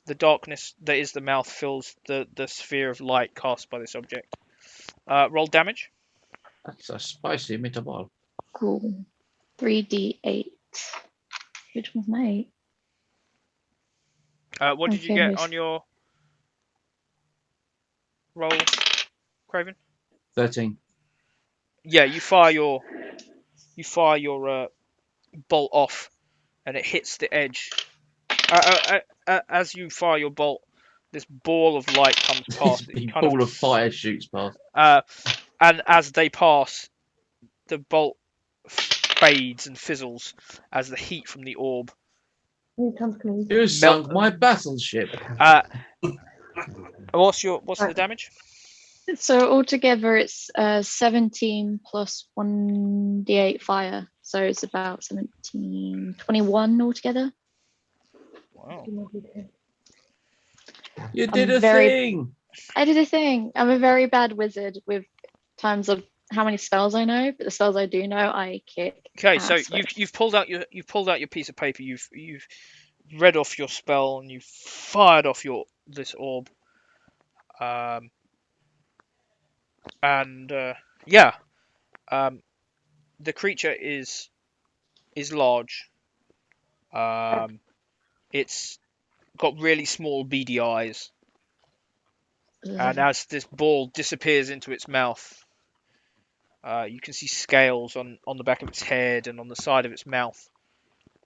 the darkness that is the mouth fills the sphere of light cast by this object. Roll damage. That's a spicy meatball. Cool. 3d8. Which one's my 8? What did you get on your roll, Craven? 13. Yeah, you fire your bolt off, and it hits the edge. As you fire your bolt, this ball of light comes past. Big ball of fire shoots past. And as they pass, the bolt fades and fizzles as the heat from the orb. You sunk my battleship. What's the damage? So altogether it's 17 plus 1d8 fire. So it's about 17, 21 altogether. Wow. You did a thing. I did a thing. I'm a very bad wizard with terms of how many spells I know, but the spells I do know, I kick. Okay, so ass with. you've pulled out your piece of paper. You've read off your spell and you've fired off this orb. The creature is large. It's got really small beady eyes, and as this ball disappears into its mouth, you can see scales on the back of its head and on the side of its mouth,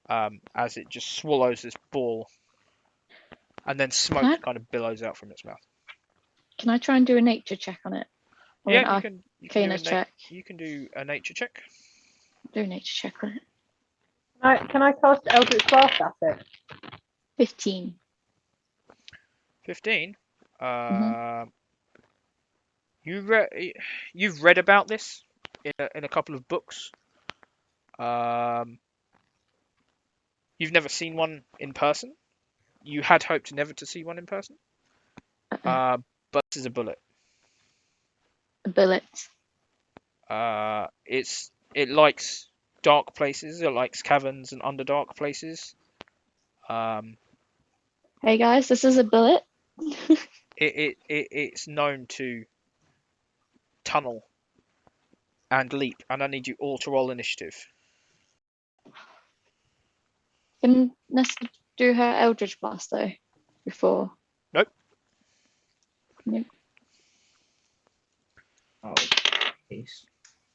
as it just swallows this ball, and then smoke kind of billows out from its mouth. Can I try and do a nature check on it? Or Yeah, an you arcana check? You can do a nature check. Do a nature check on it. Can I cast Eldritch Blast at it? 15. 15. You've read about this in a couple of books. You've never seen one in person. You had hoped never to see one in person. But this is a bullet. A bullet. It likes dark places. It likes caverns and underdark places. Hey guys, this is a bullet. It's known to tunnel and leap, and I need you all to roll initiative. Can Nessa do her Eldritch Blast though before? Nope. Nope. piece.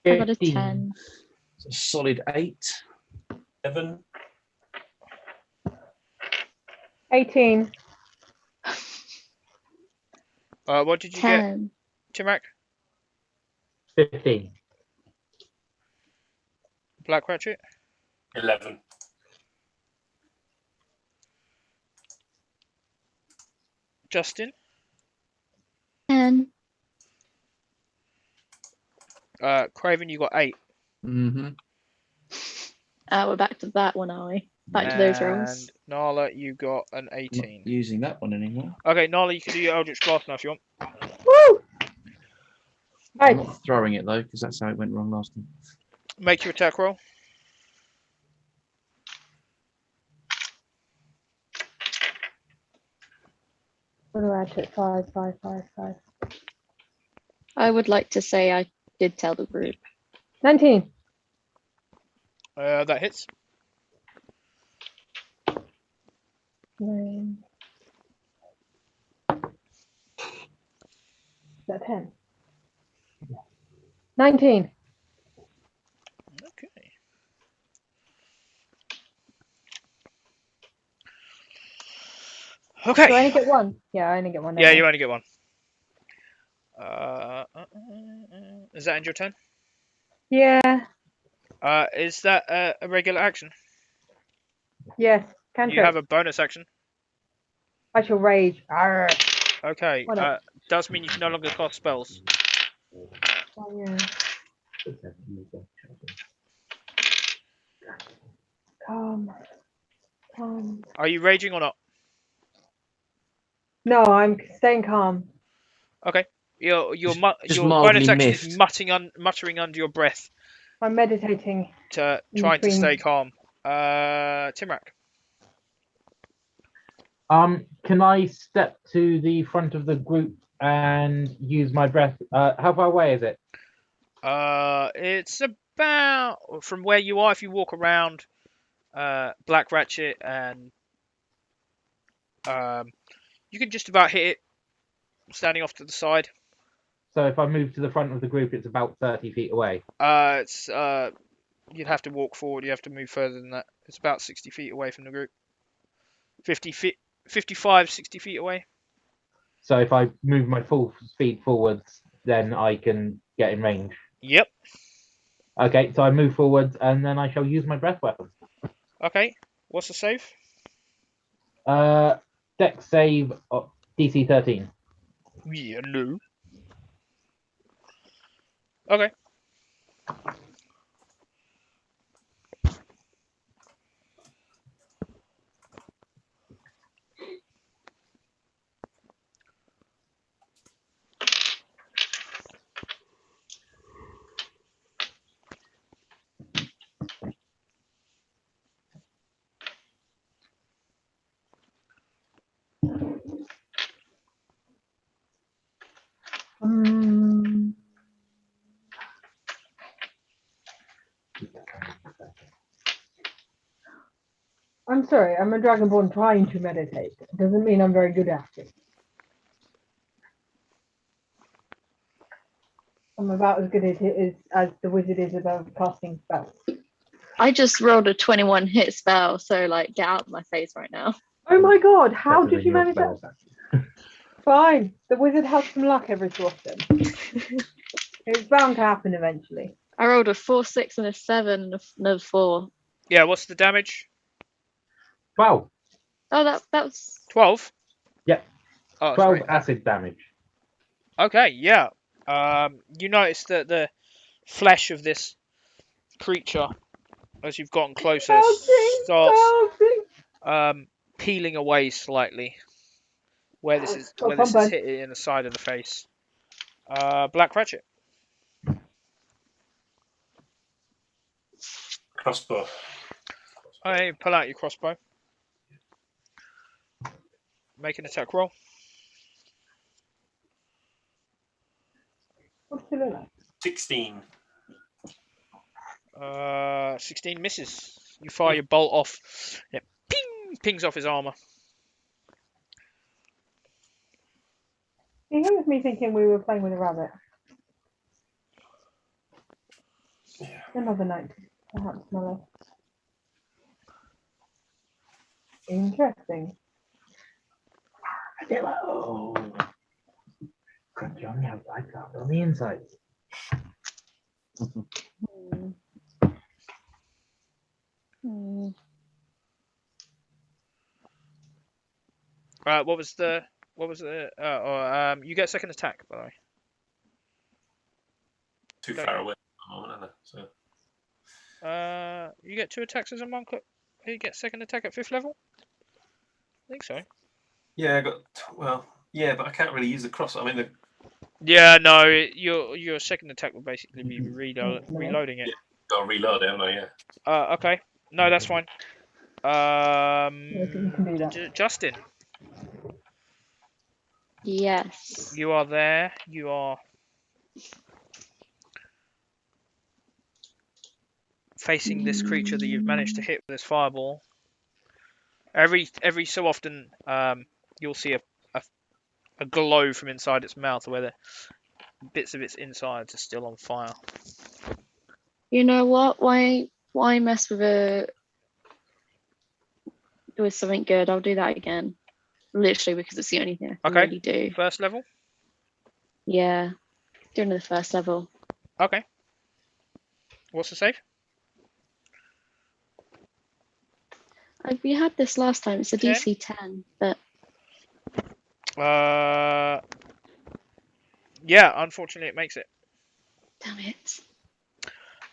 I got a 15. 10. It's a solid 8. 7. 18. What did you get, 10. Timac? 15. Black Ratchet? 11. Justin? 10. Craven, you got 8. Mm-hmm. We're back to that one, are we? Back to those rolls. And Nala, you got an Not 18. using that one anymore. Okay, Nala, you can do your Eldritch Blast now if you want. Woo! I'm Right. not throwing it though, because that's how it went wrong last time. Make your attack roll. What do I hit? 5, 5, 5, 5. I would like to say I did tell the group. 19. That hits. 9. Is that 10? 19. Okay. Okay. Do I only get one? Yeah, I only get one. Yeah, don't you I? only get one. Is that end your turn? Yeah. Is that a regular action? Yes. You Cantrip. have a bonus action. I shall rage. Arr. Okay. What else? Does mean you can no longer cast spells. Oh, yeah. Calm. Calm. Are you raging or not? No, I'm staying calm. Okay. Your Just your mildly bonus action is miffed. muttering under your breath I'm meditating. to In trying to between. stay calm. Timrak. Can I step to the front of the group and use my breath? How far away is it? It's about from where you are. If you walk around, Black Ratchet, and you can just about hit it, standing off to the side. So if I move to the front of the group, it's about 30 feet away. It's you'd have to walk forward. You have to move further than that. It's about 60 feet away from the group. 50 feet, 55, 60 feet away. So if I move my full speed forwards, then I can get in range. Yep. Okay, so I move forwards and then I shall use my breath weapon. Okay. What's the save? Dex save DC 13. Yeah, no. Okay. I'm sorry, I'm a dragonborn trying to meditate. It doesn't mean I'm very good at it. I'm about as good at it as the wizard is about casting spells. I just rolled a 21 hit spell, so like get out of my face right now. Oh my god, how Better did than you your manage that? spells. Fine. The wizard has some luck every so often. It's bound to happen eventually. I rolled a 4, 6, and a 7, and another 4. Yeah. What's the damage? 12. Oh, that was 12. Yep. Oh, 12 sorry. acid damage. Okay. Yeah. You notice that the flesh of this creature, as you've gotten closer, starts peeling away slightly. Where this is hit it in the side of the face. Black Ratchet. Crossbow. I pull out your crossbow. Make an attack roll. What's it look like? 16. 16 misses. You fire your bolt off. It pings off his armor. It was me thinking we were playing with a rabbit. Another night, perhaps, my love. Interesting. Hello. Crunchy on the outside, soft on the inside. Hmm. Hmm. What was the? You get second attack, by the way. Too Don't- far away at the moment, isn't it? So You get 2 attacks as a monk. You get second attack at 5th level. I think so. yeah, I got yeah, but I can't really use the cross. I mean, the Yeah, no. Your second attack will basically be reloading it. got to reload it, haven't I? Yeah. Okay. No, that's fine. You can do that. Justin, Yes. you are there. You are facing this creature that you've managed to hit with this fireball. Every so often, you'll see a glow from inside its mouth, where the bits of its insides are still on fire. You know what? Why mess with something good? I'll do that again. Literally because it's the only thing I can Okay. really do. First level. Yeah. Doing the first level. Okay. What's the save? We had this last time. It's a 10? DC 10, but Yeah. Unfortunately, it makes it. damn it.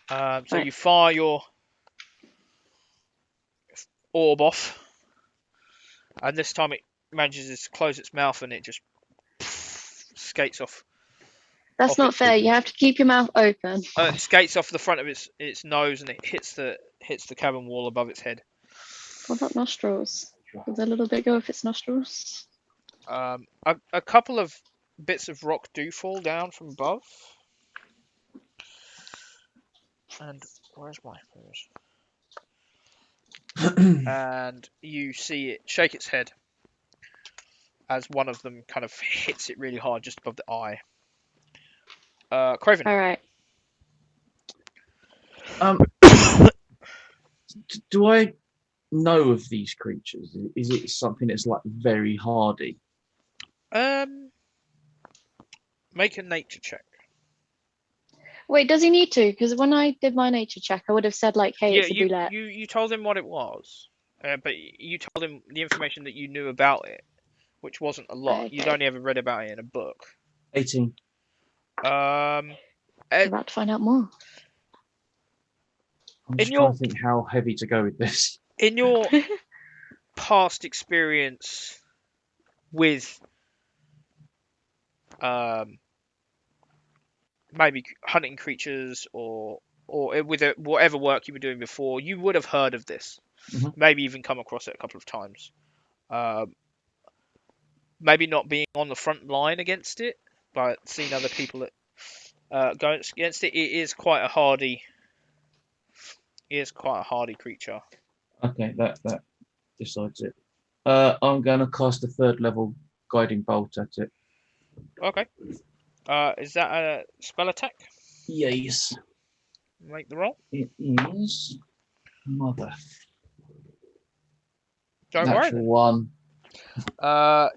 So Right. you fire your orb off, and this time it manages to close its mouth, and it just skates off. That's Off not it. fair. You have to keep your mouth open. It skates off the front of its nose, and it hits the cabin wall above its head. What about nostrils? Does a little bit go with its nostrils? A couple of bits of rock do fall down from above. And where's my and you see it shake its head as one of them kind of hits it really hard just above the eye. Craven. All right. Do I know of these creatures? Is it something that's like very hardy? Make a nature check. Wait, does he need to? Because when I did my nature check, I would have said like, "Hey, Yeah, it's a bulette." you told him what it was, but you told him the information that you knew about it, which wasn't a lot. You'd Okay. only ever read about it in a book. 18. I'm about to find out more. I'm just In trying your- to think how heavy to go with this. In your past experience with maybe hunting creatures or with whatever work you were doing before, you would have heard of this. Mhm. Maybe even come across it a couple of times. Maybe not being on the front line against it, but seeing other people that go against it. It is quite a hardy. It is quite a hardy creature. Okay, that decides it. I'm going to cast a 3rd level guiding bolt at it. Okay. Is that a spell attack? Yes, Make the roll. it is. Mother. Don't worry. Natural 1.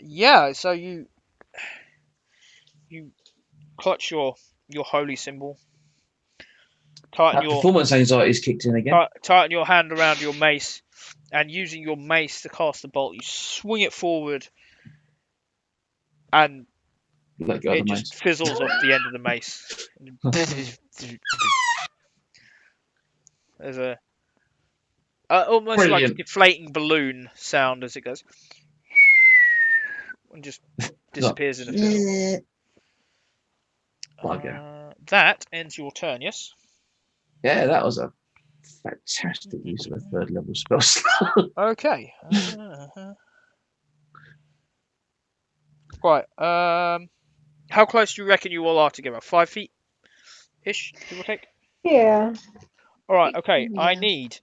Yeah. So you clutch your holy symbol. That performance anxiety's kicked in again. Tighten your hand around your mace, and using your mace to cast the bolt, you swing it forward, and Let go of it the just mace. fizzles off the end of the mace. There's a almost like a Brilliant. deflating balloon sound as it goes, and just disappears in a fizzle. Bugger. That ends your turn. Yes. Yeah, that was a fantastic use of a 3rd level spell slot. Okay. Right. How close do you reckon you all are together? 5 feet ish, give or take. Yeah. All right. Okay. I Yeah. need.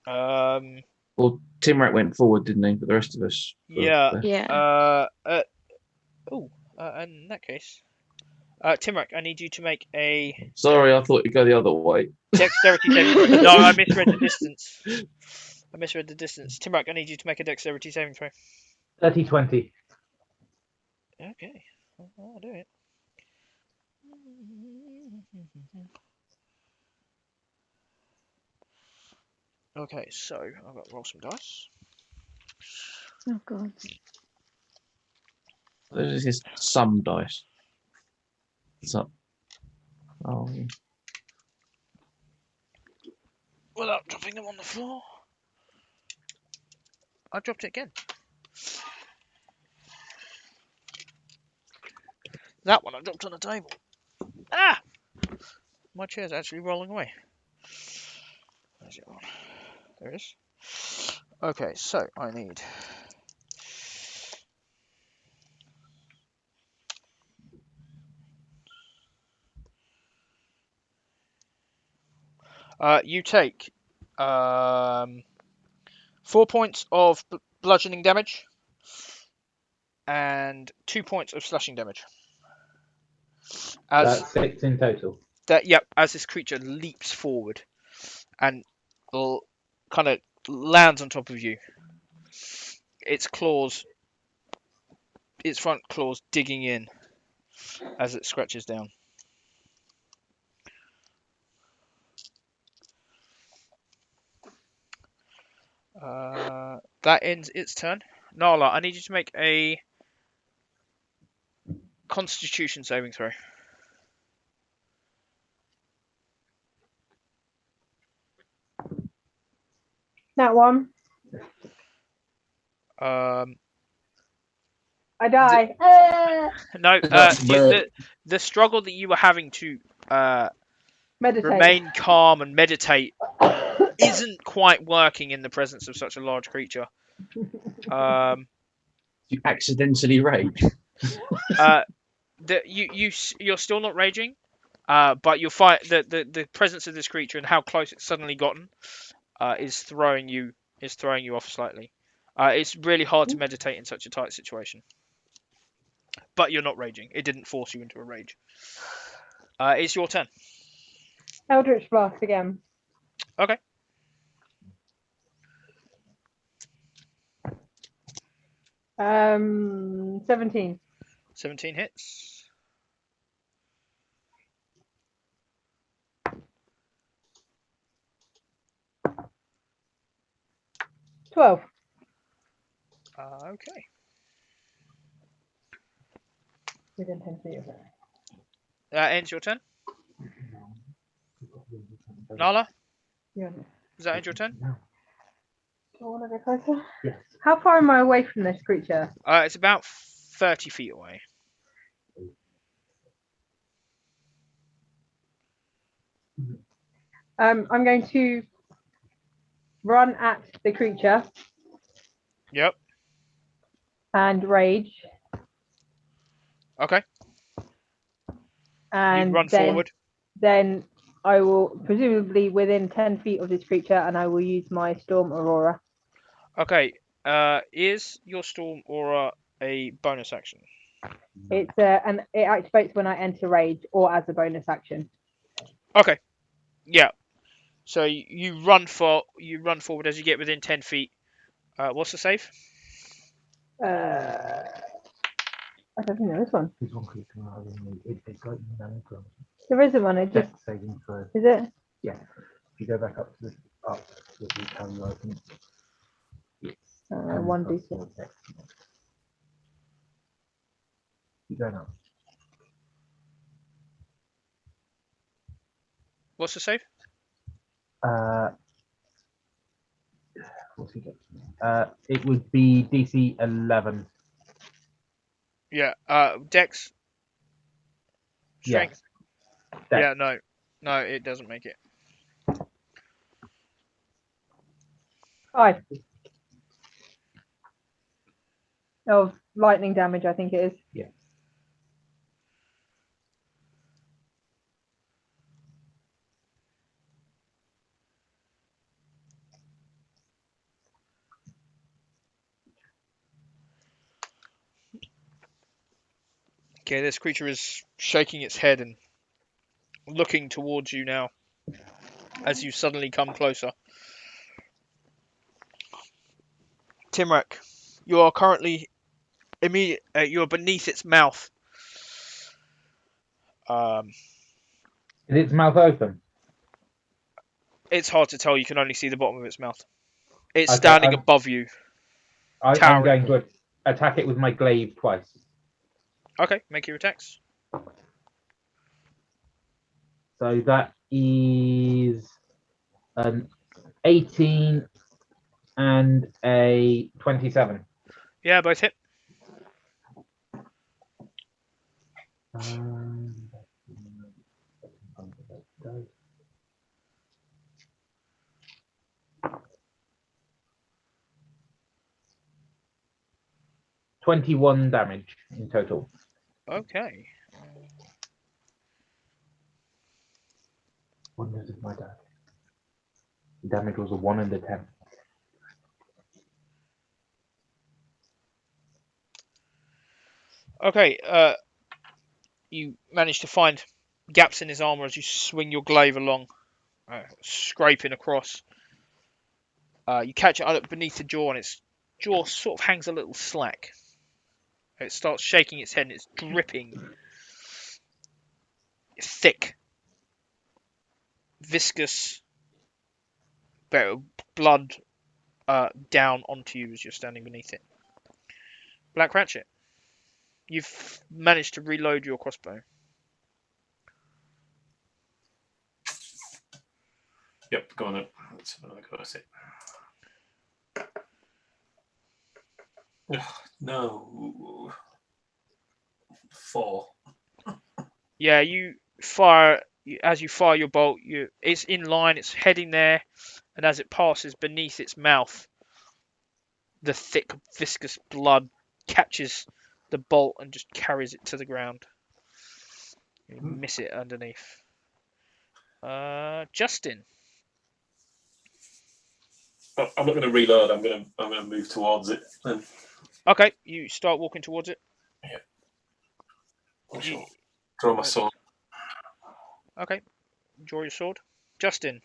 Well, Timrat went forward, didn't he? But the rest of us. Yeah. Yeah. In that case, Timrak, I need you to make a Sorry, I thought you'd go the other way. dexterity saving throw. No, I misread the distance. Timrak, I need you to make a dexterity saving throw. 30-20. Okay, I'll do it. Okay, so I've got to roll some dice. Oh god. This is some dice. So, oh, yeah. Without dropping them on the floor. I dropped it again. That one I dropped on the table. Ah! My chair's actually rolling away. Where's it on? There it is. Okay, so I need... you take 4 points of bludgeoning damage and 2 points of slashing damage. As That's 6 in total. as this creature leaps forward and kind of lands on top of you. Its front claws digging in as it scratches down. That ends its turn. Nala, I need you to make a Constitution saving throw. That one. Um, I die. no, the struggle that you were having to Meditate. remain calm and meditate isn't quite working in the presence of such a large creature. You accidentally rage. You're still not raging, but you'll fight the presence of this creature and how close it's suddenly gotten is throwing you off slightly. It's really hard to meditate in such a tight situation. But you're not raging. It didn't force you into a rage. It's your turn. Eldritch Blast again. Okay. Um, 17. 17 hits. $12. Okay. Within 10 feet of it. That ends your turn. Nala, Yeah. does that end your turn? Do I want to go closer? Yes. How far am I away from this creature? It's about 30 feet away. I'm going to run at the creature Yep. and rage. Okay. And You run then, forward. Then I will presumably within 10 feet of this creature, and I will use my Storm Aurora. Okay. Is your Storm Aura a bonus action? It's and it activates when I enter rage or as a bonus action. Okay. Yeah. So you run forward as you get within 10 feet. What's the save? I don't think there is one. There's one creature rather than it's like damage roll. There isn't one. It just Dex saving throw. is it. Yeah. If you go back up to the what you tell you open. It's 1d6. You go now. What's the save? What's he got? It would be DC 11. Yeah. Dex. Strength. Dex. Yeah. No, it doesn't make it. 5. Of lightning damage, I think it is. Yeah. Okay, this creature is shaking its head and looking towards you now as you suddenly come closer. Timrak, you are currently you are beneath its mouth. Is its mouth open? It's hard to tell. You can only see the bottom of its mouth. It's Okay, standing above you. I'm Towering. going to attack it with my glaive twice. Okay, make your attacks. So that is an 18 and a 27. Yeah, both hit. Um, 21 damage in total. Okay. Wonders of my dad. The damage was a 1 and a 10. Okay, you manage to find gaps in his armor as you swing your glaive along, scraping across. You catch it beneath the jaw, and its jaw sort of hangs a little slack. It starts shaking its head, and it's dripping thick, viscous blood down onto you as you're standing beneath it. Black Ratchet, you've managed to reload your crossbow. Yep, go on then. Let's have another go at it. No. 4. Yeah, you fire. As you fire your bolt, it's in line. It's heading there, and as it passes beneath its mouth, the thick, viscous blood catches the bolt and just carries it to the ground. You miss it underneath. Justin. I'm not going to reload. I'm going to move towards it. Then Okay, you start walking towards it. I shall draw my sword. Okay, draw your sword. Justin.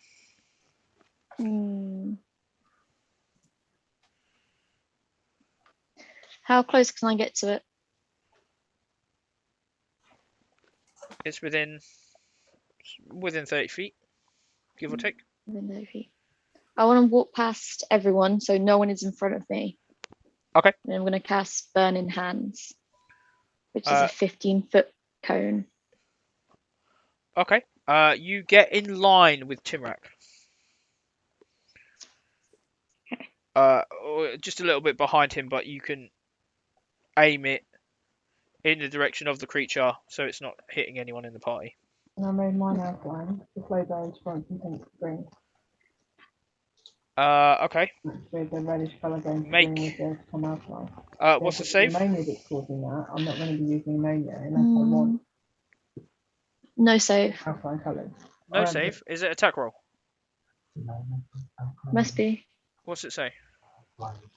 How close can I get to it? It's within 30 feet, give or take. Within 30 feet. I want to walk past everyone so no one is in front of me. Okay. And I'm going to cast Burning Hands, which is a 15-foot cone. Okay. You get in line with Timrak. Just a little bit behind him, but you can aim it in the direction of the creature, so it's not hitting anyone in the party. And I made mine outline to flow down front and pink to green. Okay. With the reddish colour going to Make- green with the come outline. What's the save? Ammonia that's causing that. I'm not going to be using ammonia unless I want No save. alkaline colours. No save. Is it attack roll? Must be. What's it say?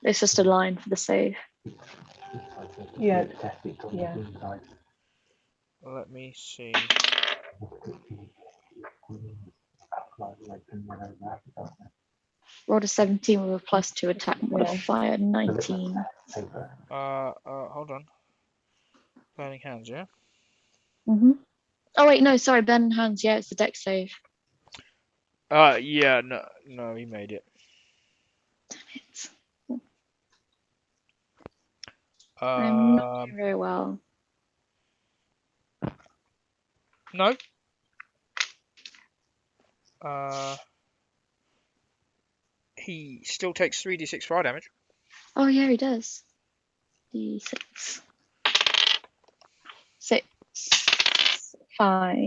It's just a line for the save. Yeah. Yeah. Let me see. Rolled a 17 with a +2 attack modifier, 19. Hold on. Burning Hands, yeah? Oh wait, no, sorry, Burning Hands. Yeah, it's the dex save. Yeah, no, he made it. I'm not doing very well. No. He still takes 3d6 fire damage. Oh yeah, he does. D6. 6, 5,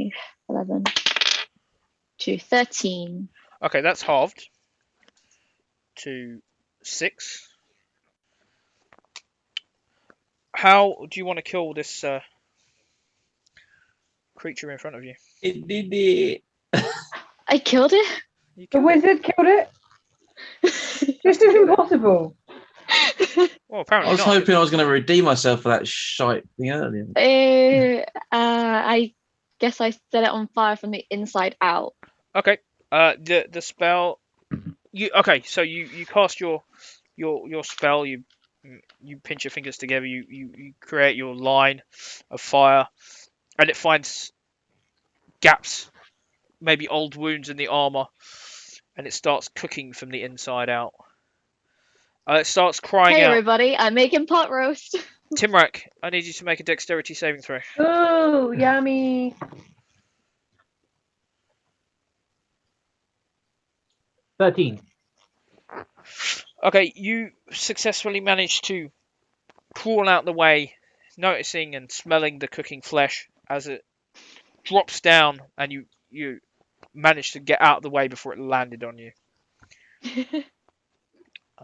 11, 2, 13. Okay, that's halved to 6. How do you want to kill this creature in front of you? It did it. I killed it? You The killed it. wizard killed it. This is impossible. Well, I apparently was not. hoping I was going to redeem myself for that shite thing earlier. I guess I set it on fire from the inside out. Okay. The spell. So you cast your spell. You pinch your fingers together. You create your line of fire, and it finds gaps, maybe old wounds in the armor, and it starts cooking from the inside out. It starts crying Hey out. everybody, I'm making pot roast. Timrak, I need you to make a dexterity saving throw. Ooh, yummy. 13. Okay, you successfully managed to crawl out the way, noticing and smelling the cooking flesh as it drops down, and you manage to get out of the way before it landed on you.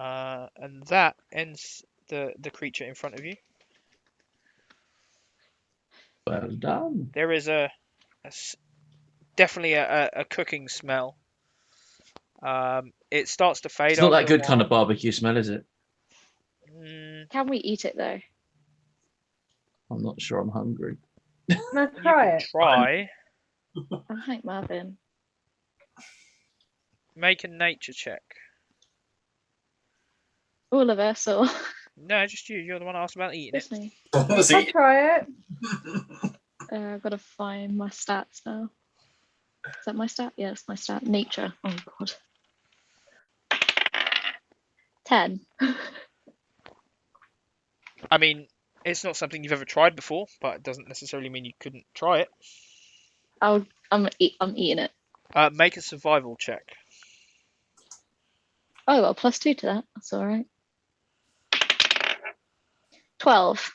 And that ends the creature in front of you. Well done. There is definitely a cooking smell. It starts to fade. It's not after that a good kind while. of barbecue smell, is it? Can we eat it though? I'm not sure I'm hungry. Let's You try can it. try. I think Marvin. Make a nature check. All of us, or No, just you. You're the one asked about eating it. just me. I'll See, try it. I've got to find my stats now. Is that my stat? Yeah, it's my stat. Nature. Oh god. 10. I mean, it's not something you've ever tried before, but it doesn't necessarily mean you couldn't try it. I'm eating it. Make a survival check. Oh, I got a +2 to that. That's all right. 12.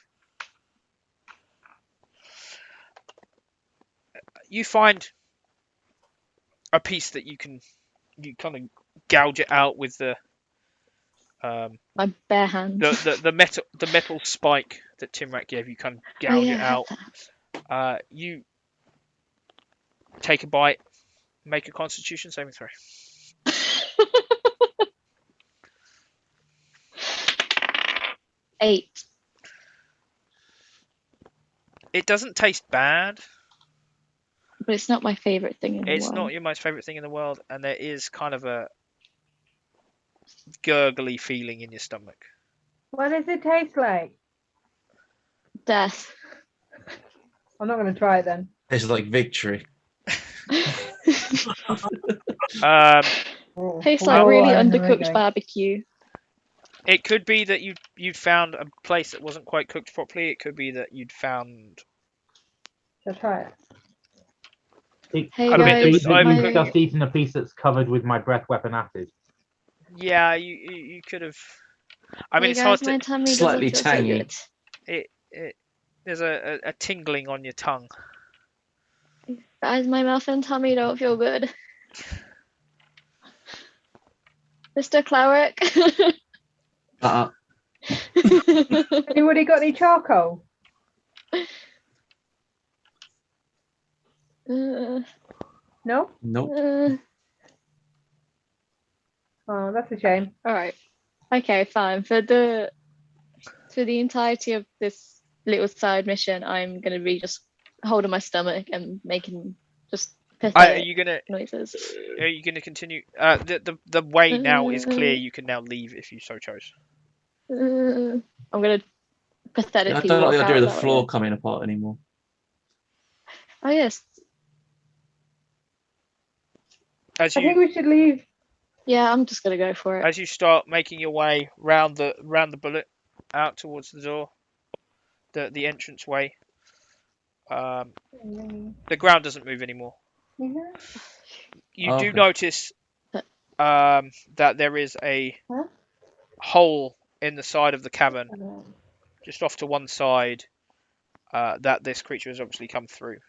You find a piece that you kind of gouge it out with the My bare hand. the metal spike that Timrak gave you. Kind of Oh gouge yeah, it I had out. that. You take a bite. Make a Constitution saving throw. 8. It doesn't taste bad. But it's not my favorite thing in the It's world. not your most favorite thing in the world, and there is kind of a gurgly feeling in your stomach. What does it taste like? Death. I'm not going to try it then. It's like victory. Oh, Tastes like oh, really I know, undercooked okay. barbecue. It could be that you'd found a place that wasn't quite cooked properly. It could be that you'd found. Shall I try it? Hey I mean, it guys, was overcooked. my, Just eaten a piece that's covered with my breath weapon acid. Yeah, you could have. I mean, hey it's guys, hard my to. tummy Slightly doesn't feel tangy. so good. There's a tingling on your tongue. Guys, my mouth and tummy don't feel good. Mr. Cleric. Anybody got any charcoal? No? Nope. Oh, that's a shame. All right. Okay, fine. For the entirety of this little side mission, I'm gonna be just holding my stomach and making just Are pathetic you gonna noises. continue? The way now is clear. You can now leave if you so chose. I'm gonna I pathetically don't like walk the idea out of the that floor way. coming apart anymore. Oh yes. As I think you we should leave. Yeah, I'm just gonna go for it. start making your way round the bullet out towards the door, the entrance way. The ground doesn't move anymore. You do Okay. notice that there is a Huh? hole in the side of the cavern, just off to one side, that this creature has obviously come through.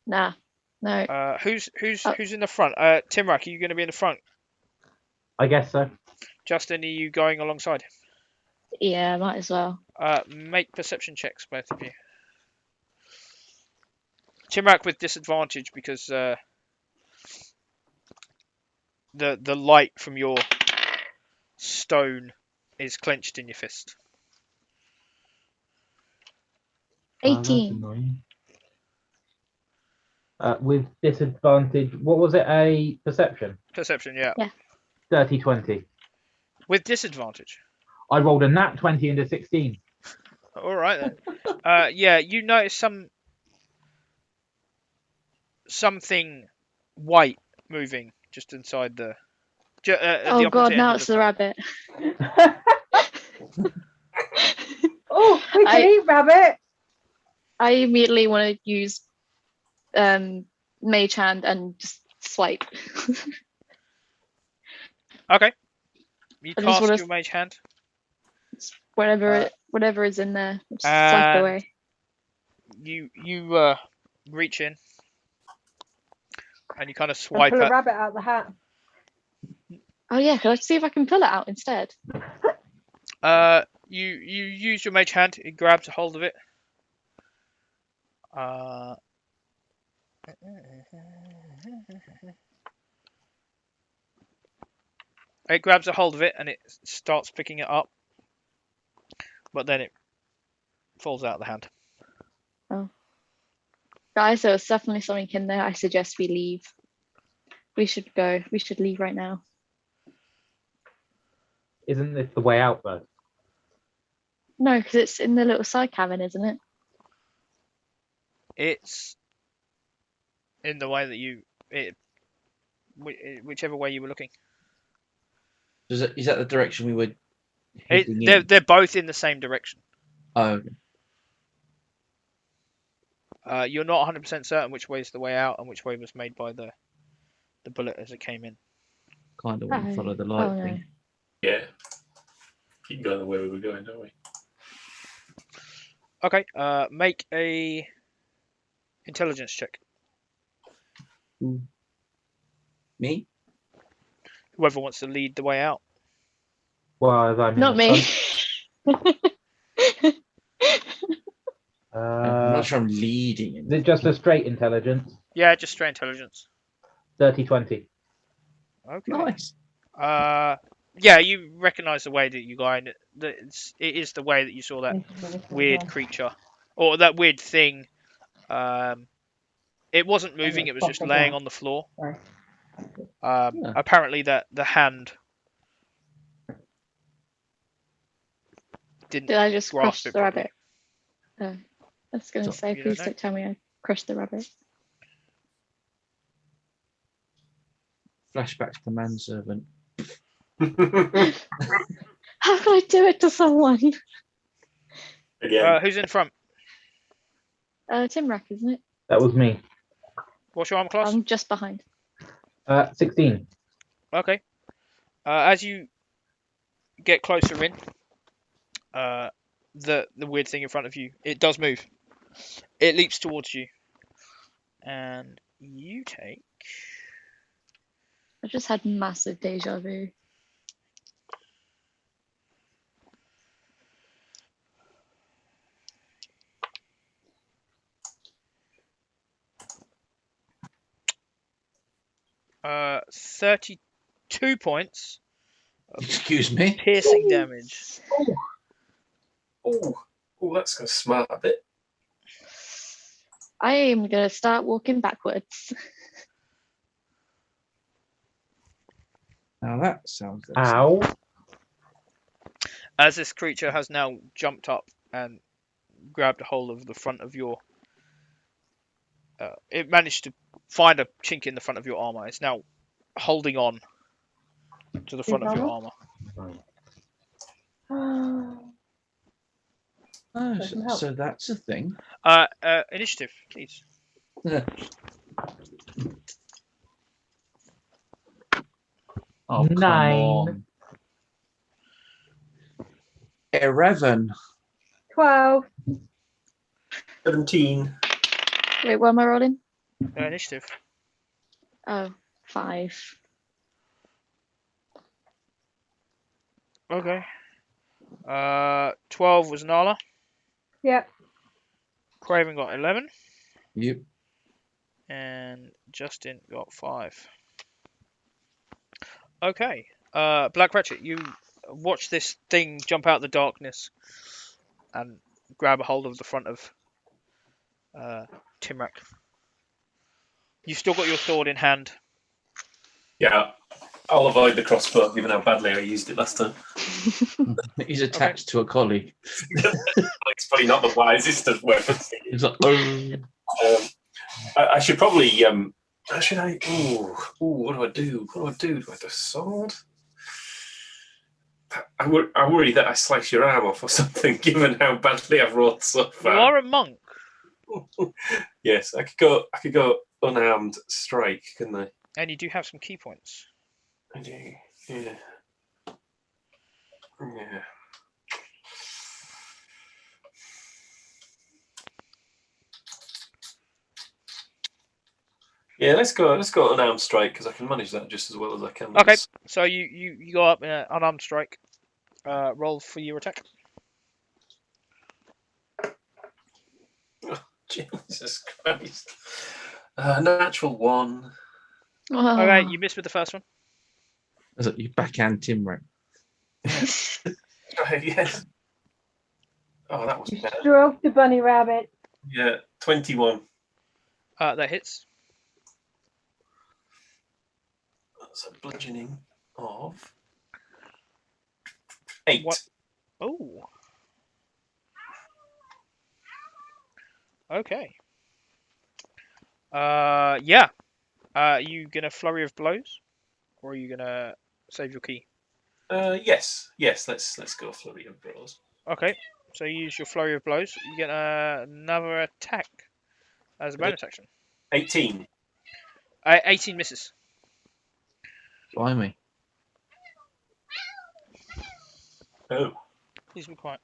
Nah, no. Who's Oh. in the front? Timrak, are you going to be in the front? I guess so. Justin, are you going alongside? Yeah, might as well. Make perception checks, both of you. Timrak with disadvantage because the light from your stone is clenched in your fist. Oh, that's 18. annoying. With disadvantage, what was it? A perception? Perception, yeah. Dirty 20. With disadvantage. I rolled a nat 20 and a 16. All right then. Yeah, you notice something white moving just inside the. At the Oh opposite god, end now of it's the the tunnel. rabbit. Oh, we can I- eat rabbit. I immediately want to use Mage Hand and just swipe. Okay. You I just cast wanna- your mage hand. whatever is in there, just swipe it away. You reach in and you kind of And swipe pull a it. rabbit out the hat. Oh yeah, can I see if I can pull it out instead? You use your mage hand. It grabs a hold of it. It grabs a hold of it and it starts picking it up, but then it falls out of the hand. Guys, there was definitely something in there. I suggest we leave. We should go. We should leave right now. Isn't this the way out, though? No, because it's in the little side cabin, isn't it? It's in the way that whichever way you were looking. Is that the direction we were heading in? They're both in the same direction. Oh, okay. You're not 100% certain which way is the way out and which way was made by the bullet as it came in. Kind of want to follow the light Oh, no. thing. Yeah. Keep going the way we were going, don't we? Okay. Make a intelligence check. Me? Whoever wants to lead the way out. Well, as I'm in Not the me. front. I'm not sure I'm leading. Is it just a straight intelligence? Yeah, just straight intelligence. Dirty 20. Okay. Nice. Yeah, you recognise the way that you go in. It is the way that you saw that weird creature or that weird thing. It wasn't moving; it was just laying on the floor. Sorry. Apparently, that the hand didn't. Did I just grasp crush it the properly. rabbit? Oh, I was going to say, You please don't know. don't tell me I crushed the rabbit. Flashback to the manservant. How can I do it to someone? Again. Who's in front? Timrack, isn't it? That was me. What's your armor class? I'm just behind. 16. Okay. As you get closer in, the weird thing in front of you, it does move. It leaps towards you, and you take. I just had massive deja vu. Uh, 32 points Excuse me. piercing damage. Oh, that's going to smart a bit. I am going to start walking backwards. Now that sounds. Ow. As this creature has now jumped up and grabbed a hold of the front of your. It managed to find a chink in the front of your armor. It's now holding on to the front of your armor. Oh, Doesn't help. so that's a thing. Initiative, please. Oh, come 9. on. 11. 12. 17. Wait, what am I rolling? Initiative. Oh, 5. Okay. 12 was Nala. Yep. Craven got 11. Yep. And Justin got 5. Okay. Black Ratchet, you watch this thing jump out of the darkness and grab a hold of the front of Timrak. You've still got your sword in hand. Yeah, I'll avoid the crossbow, given how badly I used it last time. He's attached to a colleague. It's probably not the wisest of weapons. He's like, oh. I should probably. Should I? Ooh, what do I do? What do I do? Do I do a sword? I worry that I slice your arm off or something, given how badly I've rolled so You far. are a monk. Yes, I could go unarmed strike, couldn't I? And you do have some key points. I do. Yeah. Yeah. Yeah, let's go unarmed strike because I can manage that just as well as I can. Okay, so you go up in an unarmed strike. Roll for your attack. Oh, Jesus Christ. Natural 1. Oh. Okay, you missed with the first one. You backhand Timrak. Yes. Oh, that was You better. stroke the bunny rabbit. Yeah, 21. That hits. That's a bludgeoning of 8. What? Oh. Okay. Yeah. Are you gonna flurry of blows, or are you gonna save your key? Yes. Let's go flurry of blows. Okay. So you use your flurry of blows. You get another attack as a bonus action. 18. 18 misses. Blimey. Oh. Please be quiet.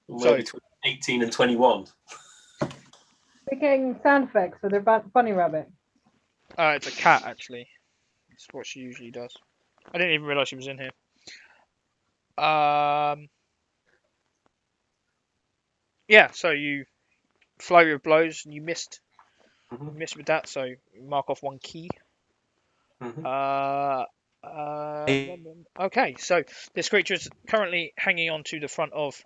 Somewhere between 18 and 21. They're getting sound effects for their bunny rabbit. It's a cat actually. It's what she usually does. I didn't even realise she was in here. Yeah. So you flurry of blows and you missed. Mhm. Missed with that, so you mark off one key. Mhm. Okay, so this creature is currently hanging on to the front of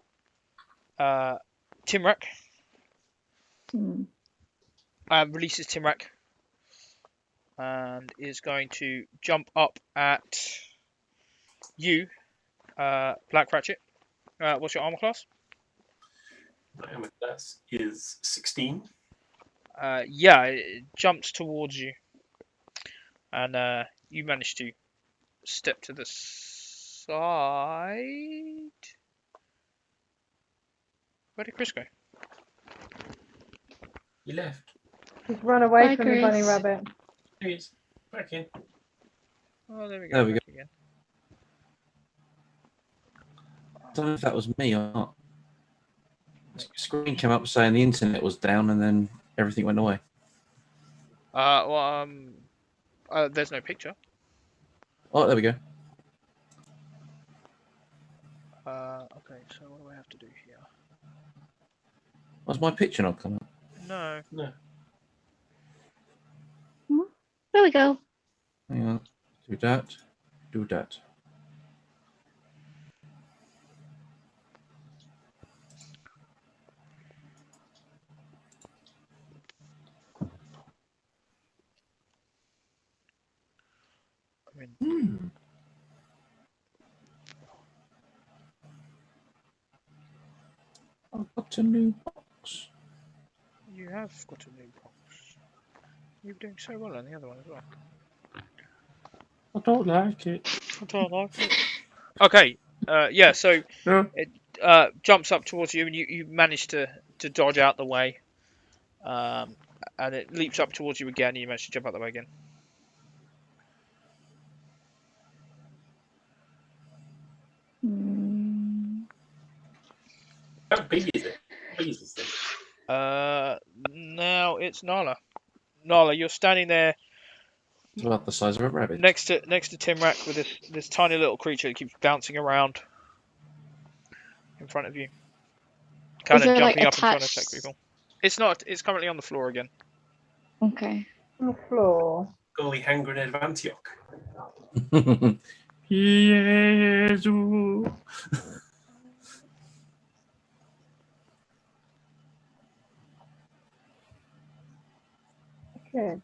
Timrak. Releases Timrak and is going to jump up at you, Black Ratchet. What's your armor class? My armor class is 16. Yeah, it jumps towards you, and you manage to step to the side. Where did Chris go? He left. Just run away Bye, from the bunny Chris. rabbit. There he is. Back in. Oh, there we go. There we back again. I don't know if that was me or not. The screen came up saying the internet was down and then everything went away. There's no picture. Oh, there we go. Okay, so what do I have to do here? Was my picture not coming up? No. No. There we go. Hang on. Do that. Do that. I mean, I've got a new box. you have got a new box. You're doing so well on the other one as well. I don't like it. I don't like it. Okay. Yeah. So No. it jumps up towards you, and you manage to dodge out the way. And it leaps up towards you again, and you manage to jump out the way again. How big is it? How big is this thing? Now it's Nala. Nala, you're standing there It's about the size of a rabbit. next to Timrak with this tiny little creature that keeps bouncing around in front of you, kind Is of it, like, jumping up and trying to attack attached? people. It's not. It's currently on the floor again. Okay. On the floor. Golly hand grenade of Antioch. Yes. Good.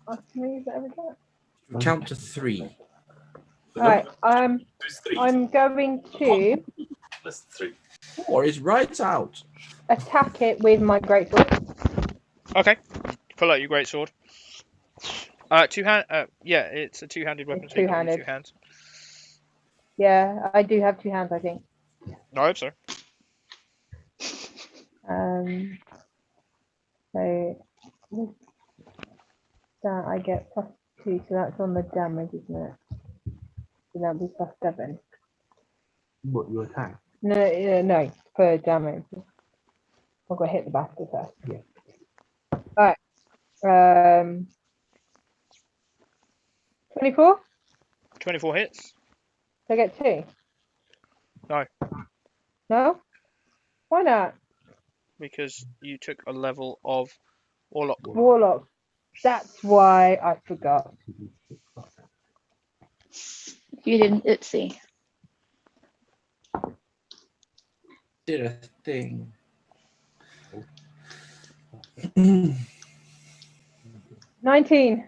Ask me, is that everything? Count to 3. Right. There's 3. I'm going to That's 3. 4 is right out. attack it with my greatsword. Okay. Pull out your great sword. Two hand. Yeah, it's a two-handed weapon. It's So you can use two-handed. 2 hands. Yeah, I do have 2 hands, I think. I hope so. So with that I get +2, so that's on the damage, isn't it? So that'll be +7. What you attack? No, for damage. I've got to hit the bastard first. Yeah. Alright. 24? 24 hits. Do I get 2? No. No? Why not? Because you took a level of Warlock. Warlock. That's why I forgot. You didn't Itsy. Did a thing. 19.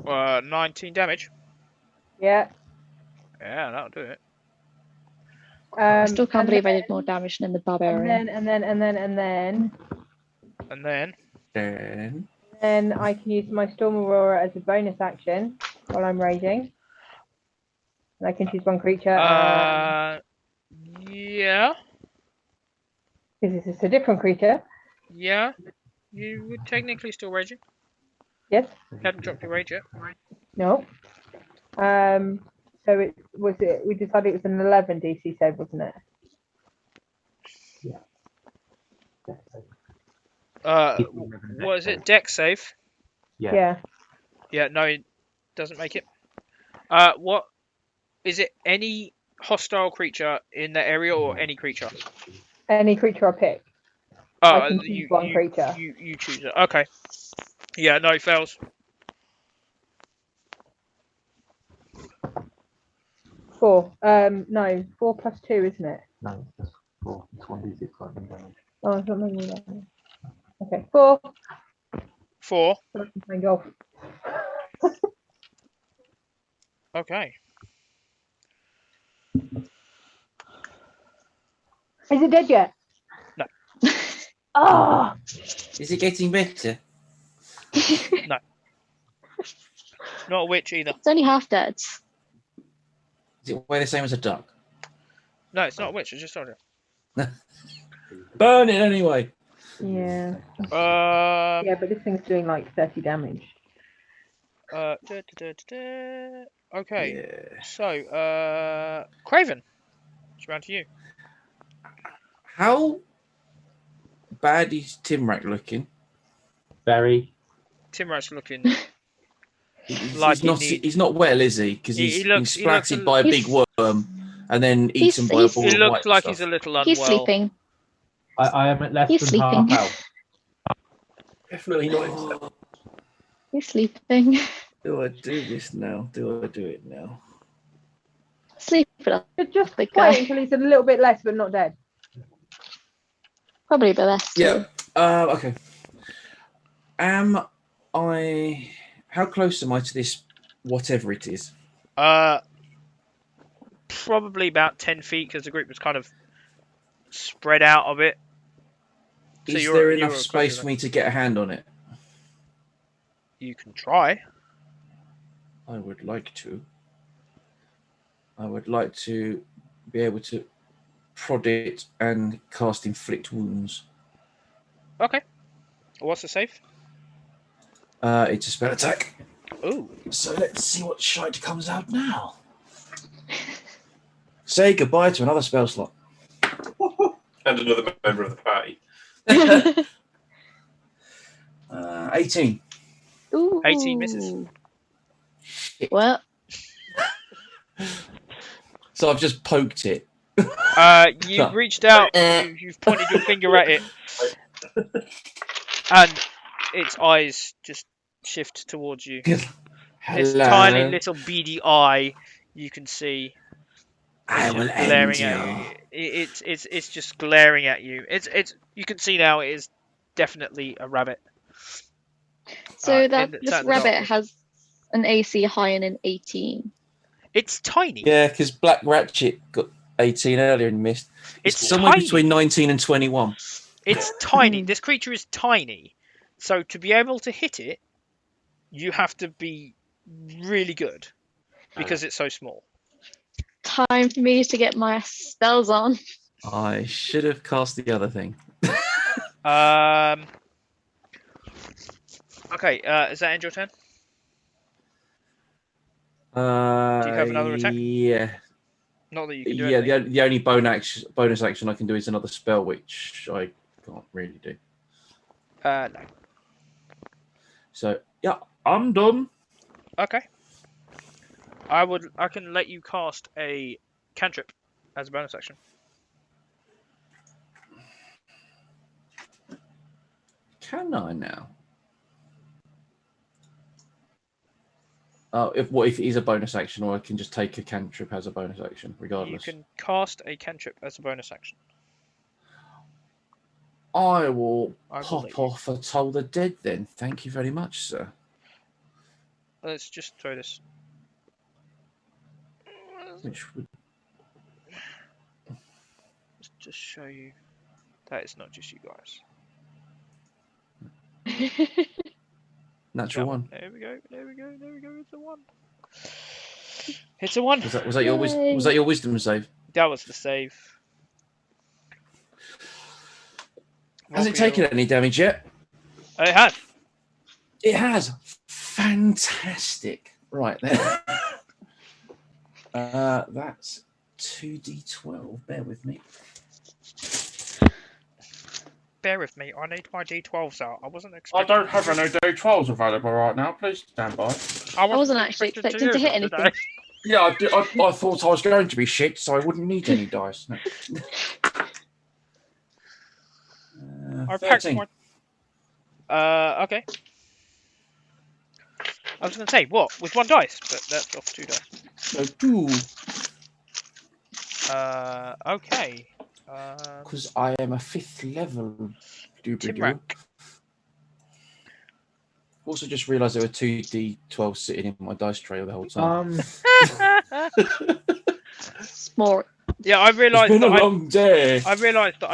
19 damage. Yeah. Yeah, that'll do it. I still can't and believe I then- did more damage than the And barbarian. then And then Then I can use my Storm Aurora as a bonus action while I'm raging. And I can choose one creature. yeah, Because this is a different creature. yeah. You would technically still rage it. Yes. Hadn't dropped your rage yet. No. So we decided it was an 11 DC save, wasn't it? Was it Dex save? Yeah. Yeah, no, it doesn't make it. What is it? Any hostile creature in the area or any creature? Any creature I pick. Oh, I can choose one creature. You choose it. Okay. Yeah, no, it fails. 4. No, 4 plus 2, isn't it? No, that's 4. It's 1d6 lightning damage. Oh, it's not maybe that. Okay, 4. 4. So I can play golf. Okay. Is it dead yet? No. Oh! is it getting better? Not a witch either. It's only half dead. Is it way the same as a duck? No, it's not a witch. I just told you. Burn it anyway. Yeah. Um. Yeah, but this thing's doing like 30 damage. Okay. Yeah. So, Craven, it's round to you. How bad is Timrak looking? Very. Timrat's looking. He's not well, is he? Because he's been he looks splatted by a big he's- worm and then he's- eaten by a he's- ball He of looks white like stuff. he's a little unwell. He's sleeping. I am at less He's than half sleeping. health. Definitely not himself. He's sleeping. Do I do this now? Do I do it now? Sleep it up. Just The wait guy. until he's a little bit less, but not dead. Probably a bit less. Yeah. Okay. How close am I to this, whatever it is? Probably about 10 feet because the group was kind of spread out a bit. So Is you're- there you're enough across space the- for me to get a hand on it? You can try. I would like to. I would like to be able to prod it and cast inflict wounds. Okay. What's the save? It's a spell attack. Ooh. So let's see what shite comes out now. Say goodbye to another spell slot. And another member of the party. 18. Ooh. 18 misses. Well, So I've just poked it. You've reached out. You've pointed your finger at it. and its eyes just shift towards you. Its Hello. tiny little beady eye, you can see. I It's will just glaring end at you. you. It's just glaring at you. It's you can see now it is definitely a rabbit. So that It's this at the dark rabbit bush. has an AC higher than 18. It's tiny. Yeah, because Black Ratchet got 18 earlier and missed. It's It's somewhere tiny. between 19 and 21. It's tiny. This creature is tiny. So to be able to hit it, you have to be really good because it's so small. Time for me to get my spells on. I should have cast the other thing. Okay. Is that end your turn? Do you have another attack? Yeah. Not that you can do Yeah, anything. the only bonus action I can do is another spell, which I can't really do. No. So, yeah, I'm done. Okay. I can let you cast a cantrip as a bonus action. Can I now? If it is a bonus action, or I can just take a cantrip as a bonus action, regardless. You can cast a cantrip as a bonus action. I will let pop you. off a Toll the Dead then. Thank you very much, sir. Let's just throw this. Which would Let's just show you that it's not just you guys. natural one. There we go. It's a 1. It's a 1. Was that your wisdom save? That was the save. Has it taken any damage yet? It has. It has. Fantastic. Right then. That's 2d12. Bear with me. Bear with me. I need my d12s out. I wasn't I expecting. don't have any D12s available right now. Please stand by. I wasn't actually expecting to hit anything. Today. Yeah, I thought I was going to be shit, so I wouldn't need any dice. No. I packed 13. my. Okay. I was going to say what with 1 dice, but that's off 2 dice. So 2. Okay. Because I am a 5th level. Timrak. Also, just realised there were 2d12 sitting in my dice tray the whole time. Smart. Yeah, I realised. It's been a long day. I realised that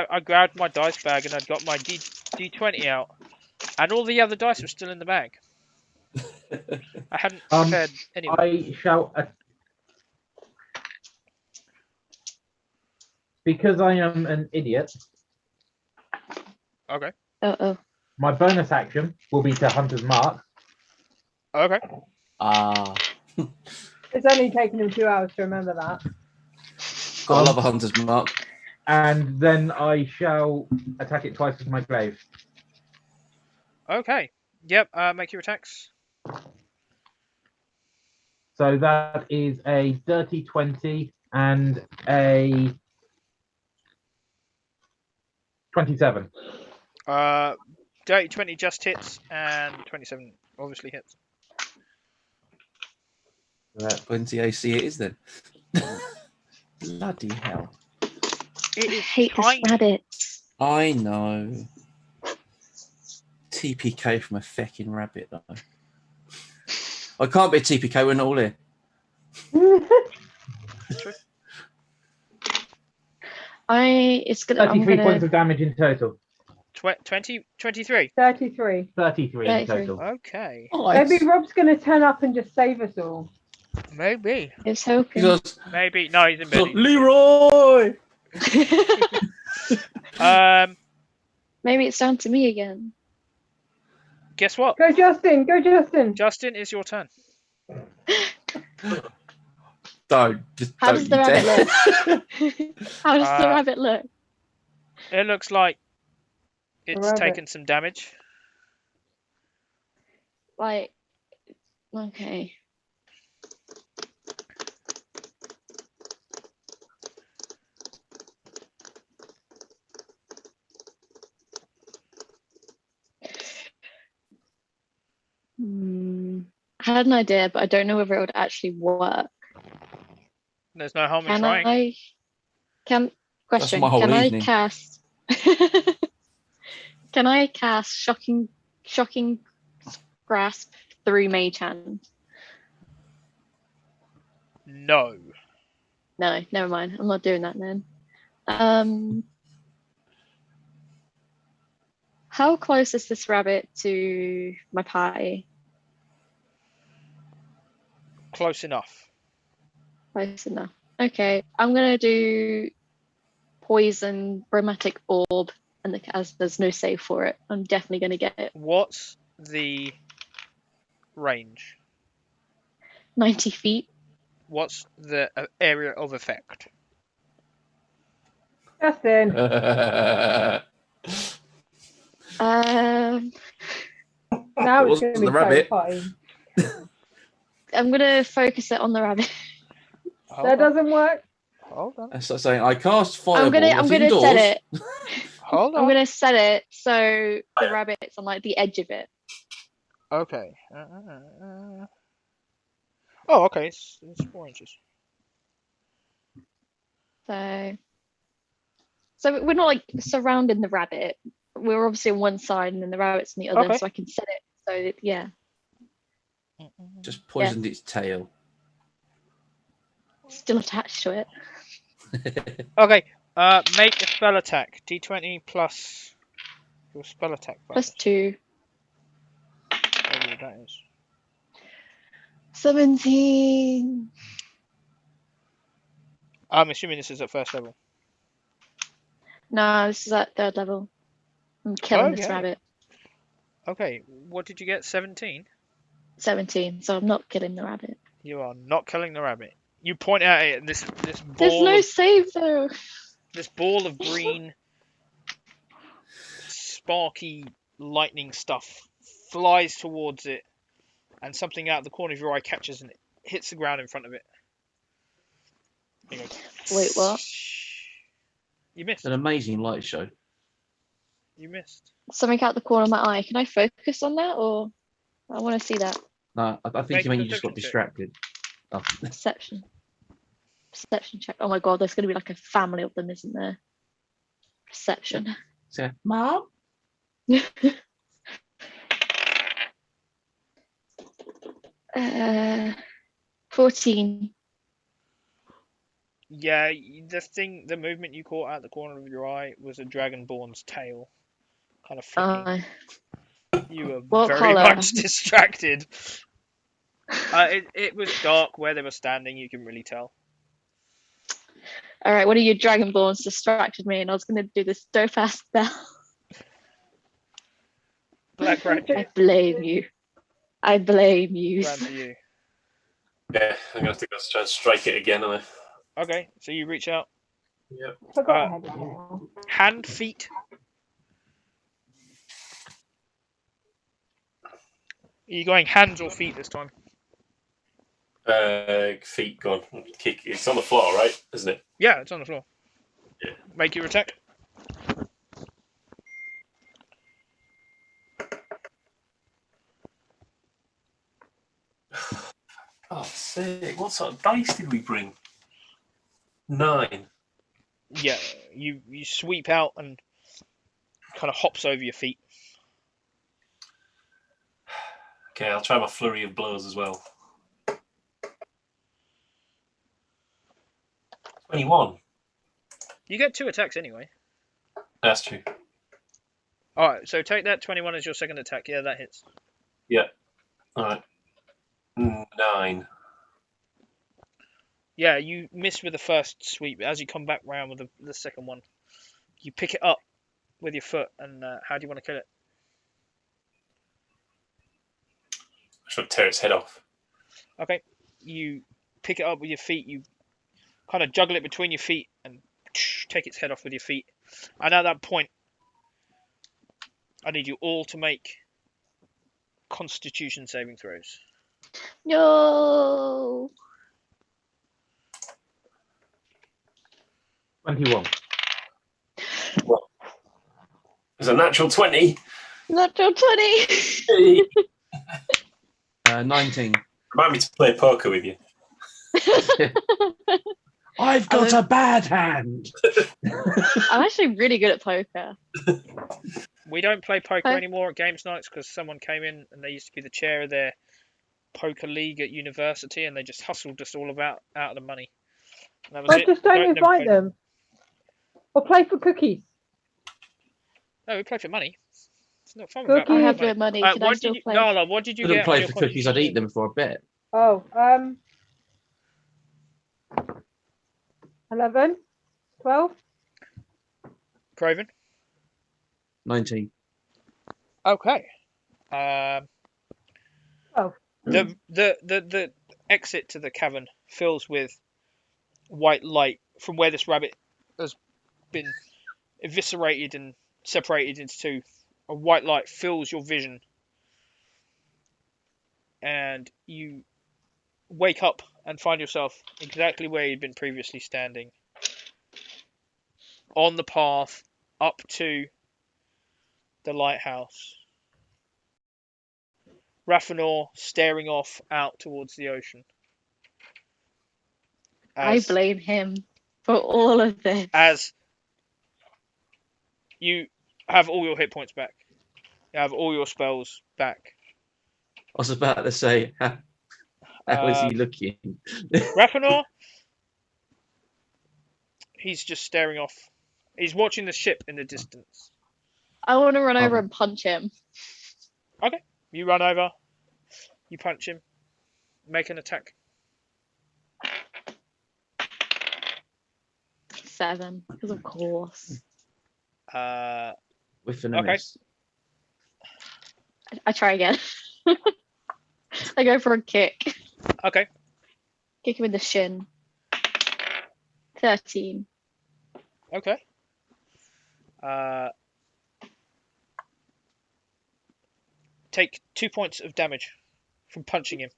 I grabbed my dice bag and I'd got my D20 out, and all the other dice were still in the bag. I hadn't prepared any. I shall. Because I am an idiot. Okay. Uh-oh. My bonus action will be to Hunter's Mark. Okay. It's only taken him 2 hours to remember that. Gotta love a Hunter's Mark. And then I shall attack it twice with my glaive. Okay. Yep. Make your attacks. So that is a dirty 20 and a 27. Dirty 20 just hits, and 27 obviously hits. 20 AC it is then. Bloody hell. It I is hate tiny. this rabbit. I know. TPK from a fecking rabbit, though. I can't be a TPK, we're not all here. It's gonna. 33 points of damage in total. 20, 23. 33. 33 in 33. total. Okay. Maybe Rob's going to turn up and just save us all. Maybe. I was hoping. Maybe. No, he's in bed. Leroy! Maybe it's down to me again. Guess what? Go, Justin. Go, Justin. Justin, it's your turn. How does the rabbit look? How does the rabbit look? It looks like it's rabbit. taken some damage. Like, okay. had an idea, but I don't know whether it would actually work. There's no harm in Can trying. Question? my whole Can I evening. cast? Can I cast shocking grasp through mage hand? No. No, never mind. I'm not doing that then. How close is this rabbit to my party? Close enough. Close enough. Okay, I'm gonna do poison bromatic orb, and as there's no save for it, I'm definitely gonna get it. What's the range? 90 feet. What's the area of effect? Justin. Um, Now It it's wasn't going to be the rabbit. so fine. I'm gonna focus it on the rabbit. Hold That on. doesn't work. Hold on. That's like saying I cast fireball. I'm gonna indoors. set it. Hold on. I'm gonna set it so the rabbit's on like the edge of it. Okay. Oh, okay. It's 4 inches. So we're not like surrounding the rabbit. We're obviously on one side and then the rabbit's on the other, Okay. so I can set it so that, yeah. Just poisoned its tail. Still attached to it. Okay. Make a spell attack. D20 plus your spell attack bonus. +2. Whatever that is. 17. I'm assuming this is at first level. No, this is at 3rd level. I'm killing this Okay. rabbit. Okay. What did you get? 17? 17, so I'm not killing the rabbit. You are not killing the rabbit. You point at it, and this There's ball no of, save though. this ball of green, sparky lightning stuff flies towards it, and something out of the corner of your eye catches and it hits the ground in front of it. You go, Wait, what? You missed. It's an amazing light show. You missed. Something out the corner of my eye. Can I focus on that, or I want to see that? No, I think Make you a mean you just got perception check. distracted. Oh. Perception check. Oh my god, there's going to be like a family of them, isn't there? Perception. So, Mom? 14. Yeah, the movement you caught out the corner of your eye was a dragonborn's tail, kind of flicking. You were What very colour? much distracted. It was dark where they were standing. You can really tell. All right, one of your dragonborns distracted me, and I was going to do this dope ass spell. Black rat. I blame you. I blame you. Ran to you. Yeah, I'm gonna have to go try and strike it again. Am I? Okay, so you reach out. Yep. Forgot I had that now. Hand, feet. Are you going hands or feet this time? Feet gone. Kick. It's on the floor, right? Isn't it? Yeah, it's on the floor. Yeah. Make your attack. Oh, sick. What sort of dice did we bring? 9. Yeah, you sweep out and kind of hops over your feet. Okay, I'll try my flurry of blows as well. 21. You get 2 attacks anyway. That's true. Alright, so take that 21 as your second attack. Yeah, that hits. Yeah. All right. 9. Yeah, you miss with the first sweep. As you come back round with the second one, you pick it up with your foot. And how do you want to kill it? I should tear its head off. Okay, you pick it up with your feet. You kind of juggle it between your feet and take its head off with your feet. And at that point, I need you all to make Constitution saving throws. No. 21. It's a natural 20. Natural 20. Hey. 19. Remind me to play poker with you. I've got a bad hand. I'm actually really good at poker. We don't play poker Okay. anymore at games nights because someone came in and they used to be the chair of their poker league at university, and they just hustled us all out of the money. And that was But it. just don't never invite played. them. Or play for cookies. No, we play for money. It's not fun Cookies. without I have money. no money. Can I What still did you, play? Nala, what did you I wouldn't get on play your for college cookies. I'd eat tuition? them for a bet. Oh, 11, 12. Craven? 19. Okay. Oh. The exit to the cavern fills with white light from where this rabbit has been eviscerated and separated into two. A white light fills your vision, and you wake up and find yourself exactly where you'd been previously standing, on the path up to the lighthouse. Raffinor staring off out towards the ocean. I blame him for all of this. As you have all your hit points back. You have all your spells back. I was about to say, how is he looking? Raffinor, he's just staring off. He's watching the ship in the distance. I want to run over and punch him. Okay. You run over. You punch him. Make an attack. 7, because of course. With an Okay. miss. I try again. I go for a kick. Okay. Kick him in the shin. 13. Okay. Take 2 points of damage from punching him.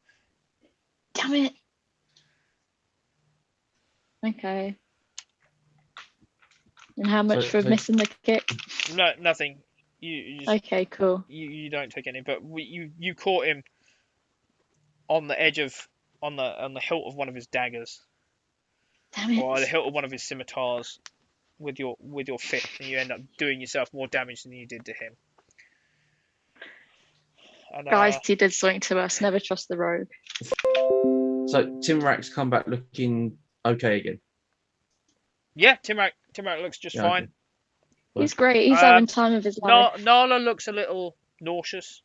Damn it. Okay. And how much for so- missing the kick? No, nothing. You just, Okay, cool. you don't take any, but you caught him on the edge of on the hilt of one of his daggers, Damn or the it. hilt of one of his scimitars with your fist, and you end up doing yourself more damage than you did to him. And, Guys, he did something to us. Never trust the rogue. So Timrak's come back looking okay again. yeah, Timrak looks just Yeah, fine. okay. He's great. He's Um, having time of his life. Nala looks a little nauseous.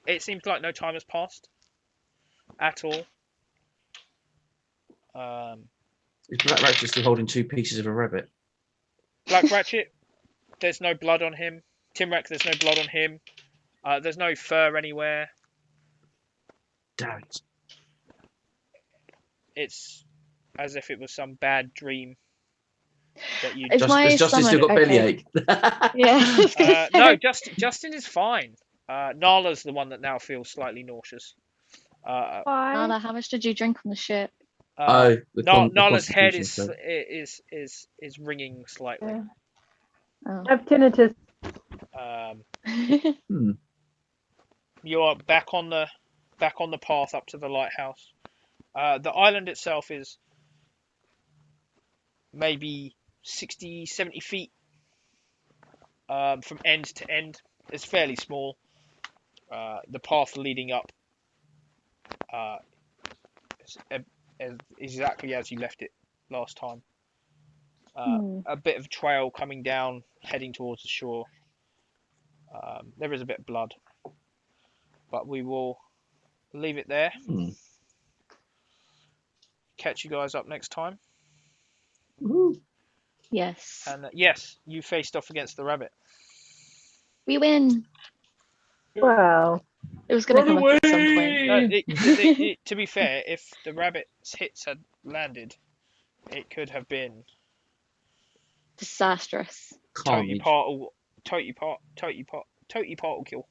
It seems like no time has passed at all. Is Black Ratchet still holding 2 pieces of a rabbit? Black Ratchet, there's no blood on him. Timrak, there's no blood on him. There's no fur anywhere. Damn it. It's as if it was some bad dream that you. Is my Has Justin still stomach got okay? bellyache? Yeah. No, Justin is fine. Nala's the one that now feels slightly nauseous. Why? Nala, how much did you drink on the ship? The Nala's head constitution is ringing slightly. Yeah. Oh. I have tinnitus. You are back on the path up to the lighthouse. The island itself is maybe 60, 70 feet from end to end. It's fairly small. The path leading up is exactly as you left it last time. A bit of trail coming down, heading towards the shore. There is a bit of blood, but we will leave it there. Catch you guys up next time. Yes. And yes, you faced off against the rabbit. We win. Well, It was going to come up at some point. To be fair, if the rabbit's hits had landed, it could have been Disastrous. total partial kill.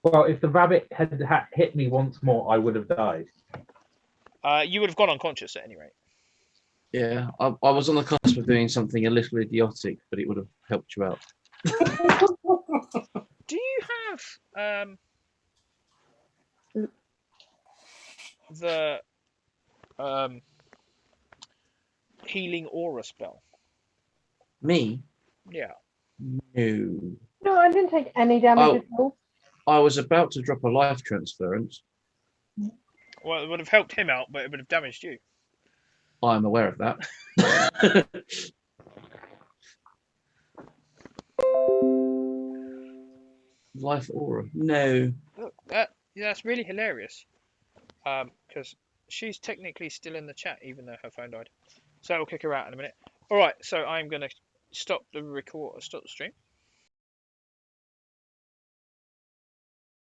Well, if the rabbit had hit me once more, I would have died. You would have gone unconscious at any rate. Yeah, I was on the cusp of doing something a little idiotic, but it would have helped you out. Do you have the healing aura spell? Me? Yeah. No. No, I didn't take any damage at all. I was about to drop a life transference. Well, it would have helped him out, but it would have damaged you. I'm aware of that. Life aura. No. Look, that's really hilarious. Because she's technically still in the chat, even though her phone died. So I'll kick her out in a minute. All right, so I'm gonna stop the record, stop the stream.